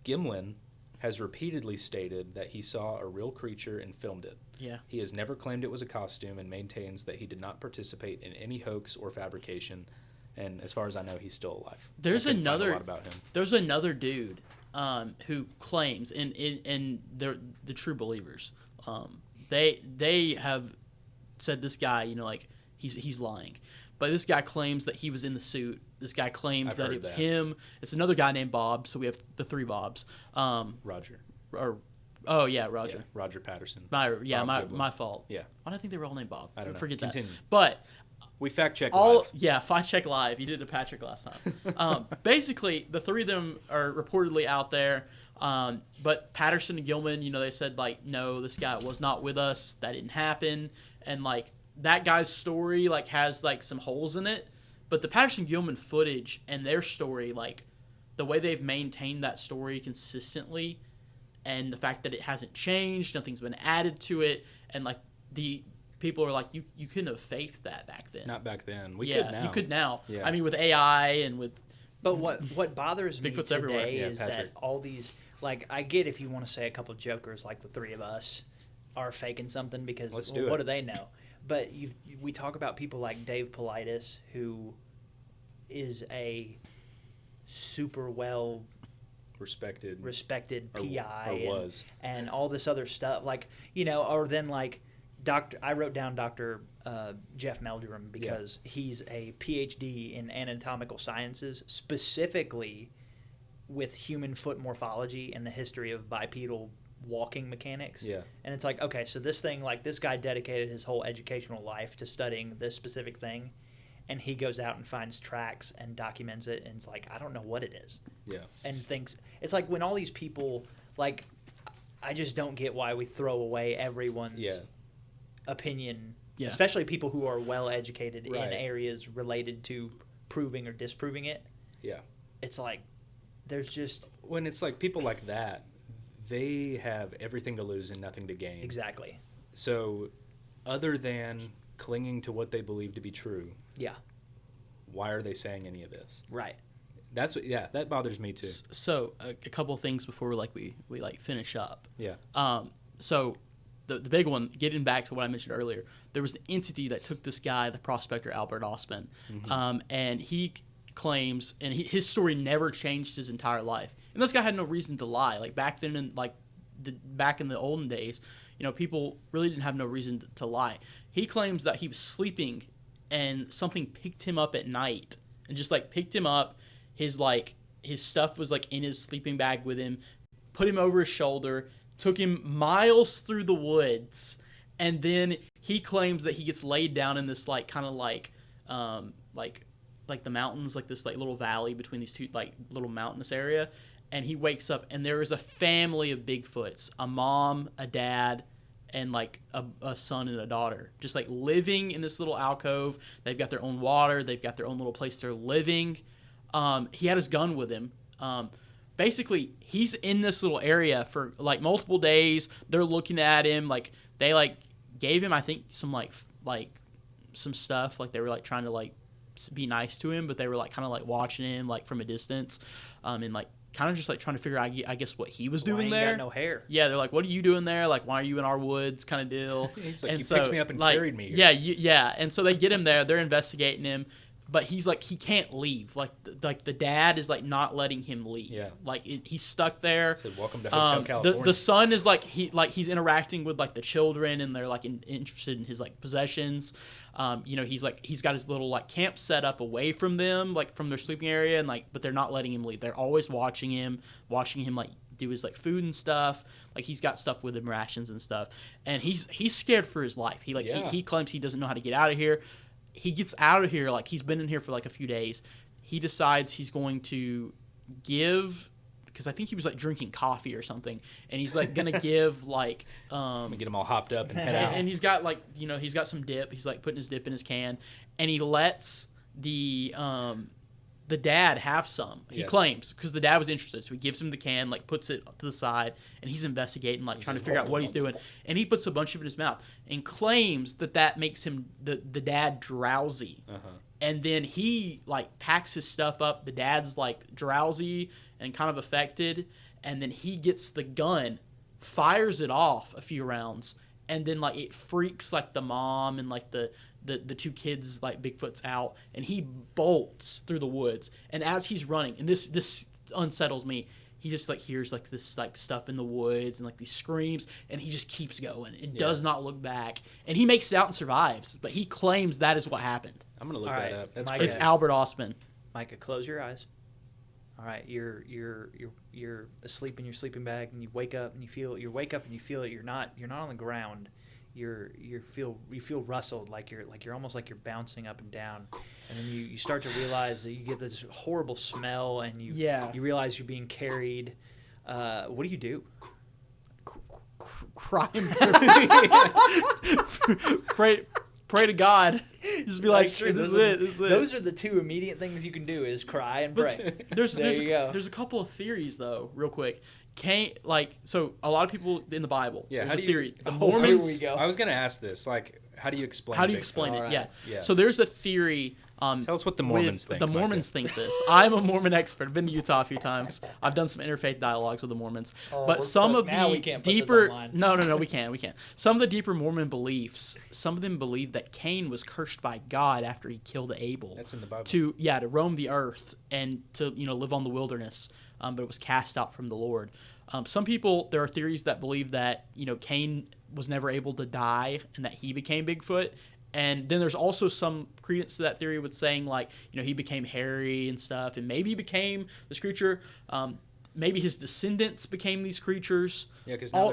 Gimlin has repeatedly stated that he saw a real creature and filmed it. Yeah. He has never claimed it was a costume and maintains that he did not participate in any hoax or fabrication. And as far as I know, he's still alive. There's I couldn't find another a lot about him. There's another dude who claims, and they're the true believers. They have said this guy, like he's lying, but this guy claims that he was in the suit. This guy claims that it was him. It's another guy named Bob. So we have the 3 Bobs. Roger. Roger. Yeah, Roger Patterson. My fault. Yeah. Why do I think they were all named Bob? I don't know. Forget Continue. that. But we fact check live. Yeah, fact check live. You did it to Patrick last time. Basically, the 3 of them are reportedly out there. But Patterson and Gilman, they said, like, no, this guy was not with us. That didn't happen. And, like, that guy's story, like, has, like, some holes in it. But the Patterson-Gilman footage and their story, like, the way they've maintained that story consistently and the fact that it hasn't changed, nothing's been added to it, and, like, the people are like, you couldn't have faked that back then. Not back then. We could now. You could now. Yeah. I mean, with AI and with... But what bothers me Bigfoot's today everywhere. is Patrick. that all these, like, I get if you want to say a couple jokers like the 3 of us are faking something because what do they know? But we talk about people like Dave Paulides, who is a super well respected PI or was. and all this other stuff, like, or then like I wrote down Dr. Jeff Meldrum because he's a PhD in anatomical sciences, specifically with human foot morphology and the history of bipedal walking mechanics. Yeah. And it's like, okay, so this thing, like this guy dedicated his whole educational life to studying this specific thing, and he goes out and finds tracks and documents it, and it's like, I don't know what it is. Yeah. And thinks, it's like when all these people, like, I just don't get why we throw away everyone's opinion, especially people who are well educated in areas related to proving or disproving it. Yeah. It's like, there's just... When it's like people like that, they have everything to lose and nothing to gain. Exactly. So, other than clinging to what they believe to be true, why are they saying any of this? Right. That's what, that bothers me too. So, a couple of things before we finish up. Yeah. So, the big one, getting back to what I mentioned earlier, there was an entity that took this guy, the prospector Albert Osman, and he claims, and his story never changed his entire life. And this guy had no reason to lie. Like back then, back in the olden days, people really didn't have no reason to lie. He claims that he was sleeping, and something picked him up at night, and just picked him up. His stuff was in his sleeping bag with him, put him over his shoulder, took him miles through the woods, and then he claims that he gets laid down in this the mountains, this little valley between these two little mountainous area, and he wakes up and there is a family of Bigfoots, a mom, a dad, and a son and a daughter, just living in this little alcove. They've got their own water, they've got their own little place they're living. He had his gun with him. Basically, he's in this little area for multiple days. They're looking at him. They gave him, I think, some some stuff. They were trying to be nice to him, but they were kind of watching him from a distance, and kind of just trying to figure out, I guess, what he was doing there. Got no hair. Yeah, they're like, what are you doing there? Why are you in our woods? Kind of deal. He's like, you picked me up and carried me here. Yeah, yeah. And so they get him there. They're investigating him. But he's he can't leave. The dad is not letting him leave. Yeah. He's stuck there. Said, welcome to Hotel California. The son is he's interacting with the children, and they're interested in his possessions. He's got his little camp set up away from them, from their sleeping area, and but they're not letting him leave. They're always watching him do his food and stuff. He's got stuff with him, rations and stuff, and he's scared for his life. He claims he doesn't know how to get out of here. He gets out of here, he's been in here for a few days. He decides he's going to give, because I think he was drinking coffee or something, and he's gonna give get him all hopped up and head out. And he's got he's got some dip. He's putting his dip in his can, and he lets the dad have some. He claims, because the dad was interested, so he gives him the can, puts it to the side, and he's investigating, trying to figure out what he's doing. And he puts a bunch of it in his mouth and claims that makes him the dad drowsy. And then he packs his stuff up. The dad's drowsy and kind of affected, and then he gets the gun, fires it off a few rounds, and then it freaks the mom and the two kids, Bigfoot's out, and he bolts through the woods. And as he's running, and this unsettles me, he just hears this stuff in the woods and these screams, and he just keeps going and does not look back. And he makes it out and survives, but he claims that is what happened. I'm gonna look that up. That's Micah, it's Albert Osman. Micah, close your eyes. All right, you're asleep in your sleeping bag, and you wake up and you feel it. You're not on the ground. You feel rustled, you're almost you're bouncing up and down, and then you start to realize that you get this horrible smell, and you realize you're being carried. What do you do? Cry and pray to God. Just be this is it. Those are the two immediate things you can do: is cry and pray. There's a couple of theories though, real quick. So a lot of people in the Bible. Yeah, how do you? The Mormons. Here we go. I was gonna ask this. How do you explain? How do you explain it? Right. Yeah. So there's a theory. Tell us what the Mormons think. The Mormons think this. I'm a Mormon expert. I've been to Utah a few times. I've done some interfaith dialogues with the Mormons. But some of the deeper, no, we can't. Some of the deeper Mormon beliefs. Some of them believe that Cain was cursed by God after he killed Abel. That's in the Bible. To roam the earth and to live on the wilderness. But it was cast out from the Lord. Some people, there are theories that believe that Cain was never able to die and that he became Bigfoot. And then there's also some credence to that theory with saying, like, he became hairy and stuff, and maybe he became this creature. Maybe his descendants became these creatures. Yeah, because now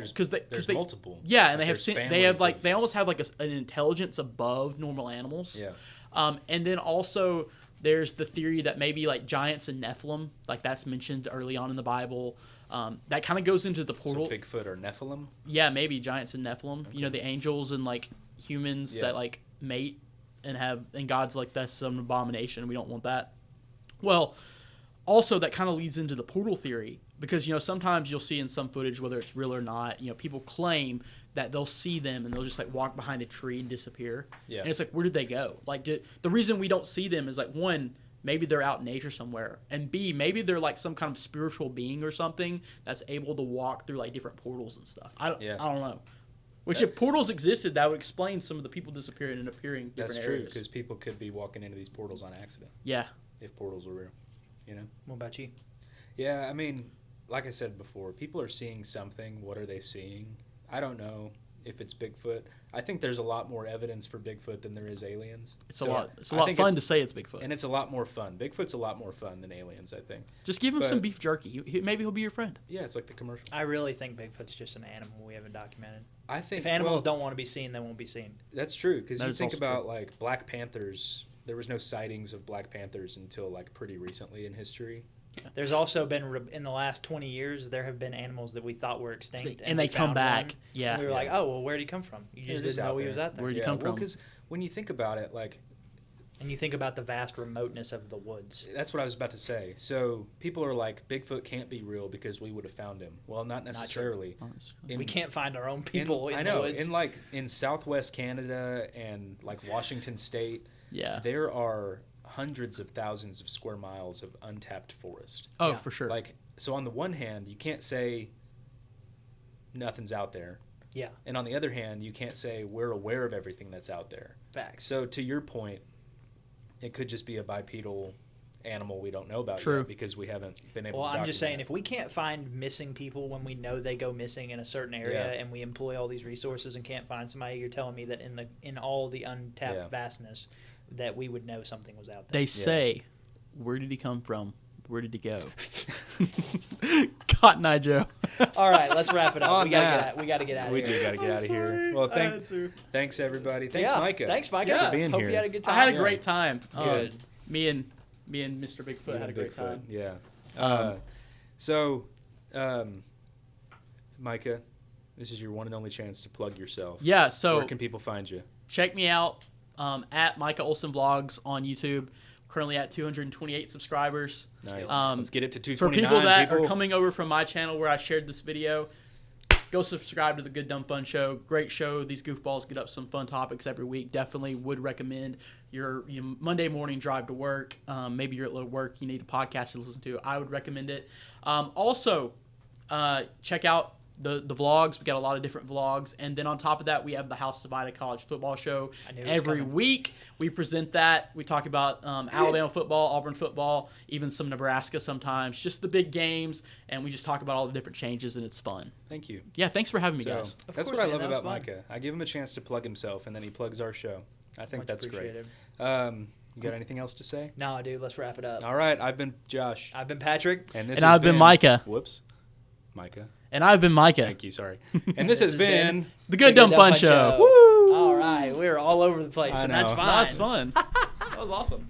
there's multiple. Yeah, and they almost have like an intelligence above normal animals. Yeah. And then also there's the theory that maybe like giants and Nephilim, like that's mentioned early on in the Bible. That kind of goes into the portal. So Bigfoot or Nephilim? Yeah, maybe giants and Nephilim. Okay. The angels and like humans that like mate and God's like, that's some abomination. We don't want that. Well, also that kind of leads into the portal theory, because sometimes you'll see in some footage, whether it's real or not, people claim that they'll see them and they'll just like walk behind a tree and disappear. Yeah. And it's like, where did they go? Like the reason we don't see them is like, one, maybe they're out in nature somewhere, and B, maybe they're like some kind of spiritual being or something that's able to walk through like different portals and stuff. I don't know. Which, if portals existed, that would explain some of the people disappearing and appearing different areas. areas. That's true, because people could be walking into these portals on accident. Yeah. If portals were real, What about you? Yeah, I mean, like I said before, people are seeing something. What are they seeing? I don't know if it's Bigfoot. I think there's a lot more evidence for Bigfoot than there is aliens. It's a lot fun to say it's Bigfoot. And it's a lot more fun. Bigfoot's a lot more fun than aliens, I think. Just give him some beef jerky. Maybe he'll be your friend. Yeah, it's like the commercial. I really think Bigfoot's just an animal we haven't documented. I think if animals don't want to be seen, they won't be seen. That's true, because you think about like Black Panthers. There was no sightings of Black Panthers until like pretty recently in history. There's also been, in the last 20 years, there have been animals that we thought were extinct. And they come back. One, Yeah. And we were like, oh, well, where'd he come from? You just didn't know he was out there. Where'd he come from? Because when you think about it, like... And you think about the vast remoteness of the woods. That's what I was about to say. So people are like, Bigfoot can't be real because we would have found him. Well, not necessarily. We can't find our own people in the woods. In Southwest Canada and like Washington State, there are hundreds of thousands of square miles of untapped forest. Oh, for sure. Like, so on the one hand, you can't say nothing's out there. Yeah. And on the other hand, you can't say we're aware of everything that's out there. Facts. So to your point, it could just be a bipedal animal we don't know about True. yet because we haven't been able to I'm just saying, it. if we can't find missing people when we know they go missing in a certain area and we employ all these resources and can't find somebody, you're telling me that in all the untapped vastness that we would know something was out there. They say, where did he come from? Where did he go? Cotton Eye Joe. All right, let's wrap it up. We got to get out of here. We do got to get out of here. Well, thanks everybody. Thanks, Micah. Thanks, Micah. For being Hope here. you had a good time. I had a great time. Good. Me and Mr. Bigfoot had a great time. Yeah. Micah, this is your one and only chance to plug yourself. Yeah. So where can people find you? Check me out at Micah Olson Vlogs on YouTube. Currently at 228 subscribers. Nice. Let's get it to 229. For people that are coming over from my channel where I shared this video, go subscribe to the Good Dumb Fun Show. Great show. These goofballs get up some fun topics every week. Definitely would recommend your Monday morning drive to work. Maybe you're at work, you need a podcast to listen to. I would recommend it. Also, check out the vlogs. We got a lot of different vlogs, and then on top of that, we have the House Divided College Football Show every week. We present that. We talk about Alabama football, Auburn football, even some Nebraska sometimes, just the big games, and we just talk about all the different changes, and it's fun. Thank you. Yeah, thanks for having me, guys. That's what I love about Micah. I give him a chance to plug himself, and then he plugs our show. I think that's great. You got anything else to say? No, dude. Let's wrap it up. All right. I've been Josh. I've been Patrick. And I've been Micah. Whoops. Micah. And I've been Micah. Thank you. Sorry. And this has been the Good Dumb Fun Show. Woo! All right. We're all over the place, and that's fine. That's fun. That was awesome.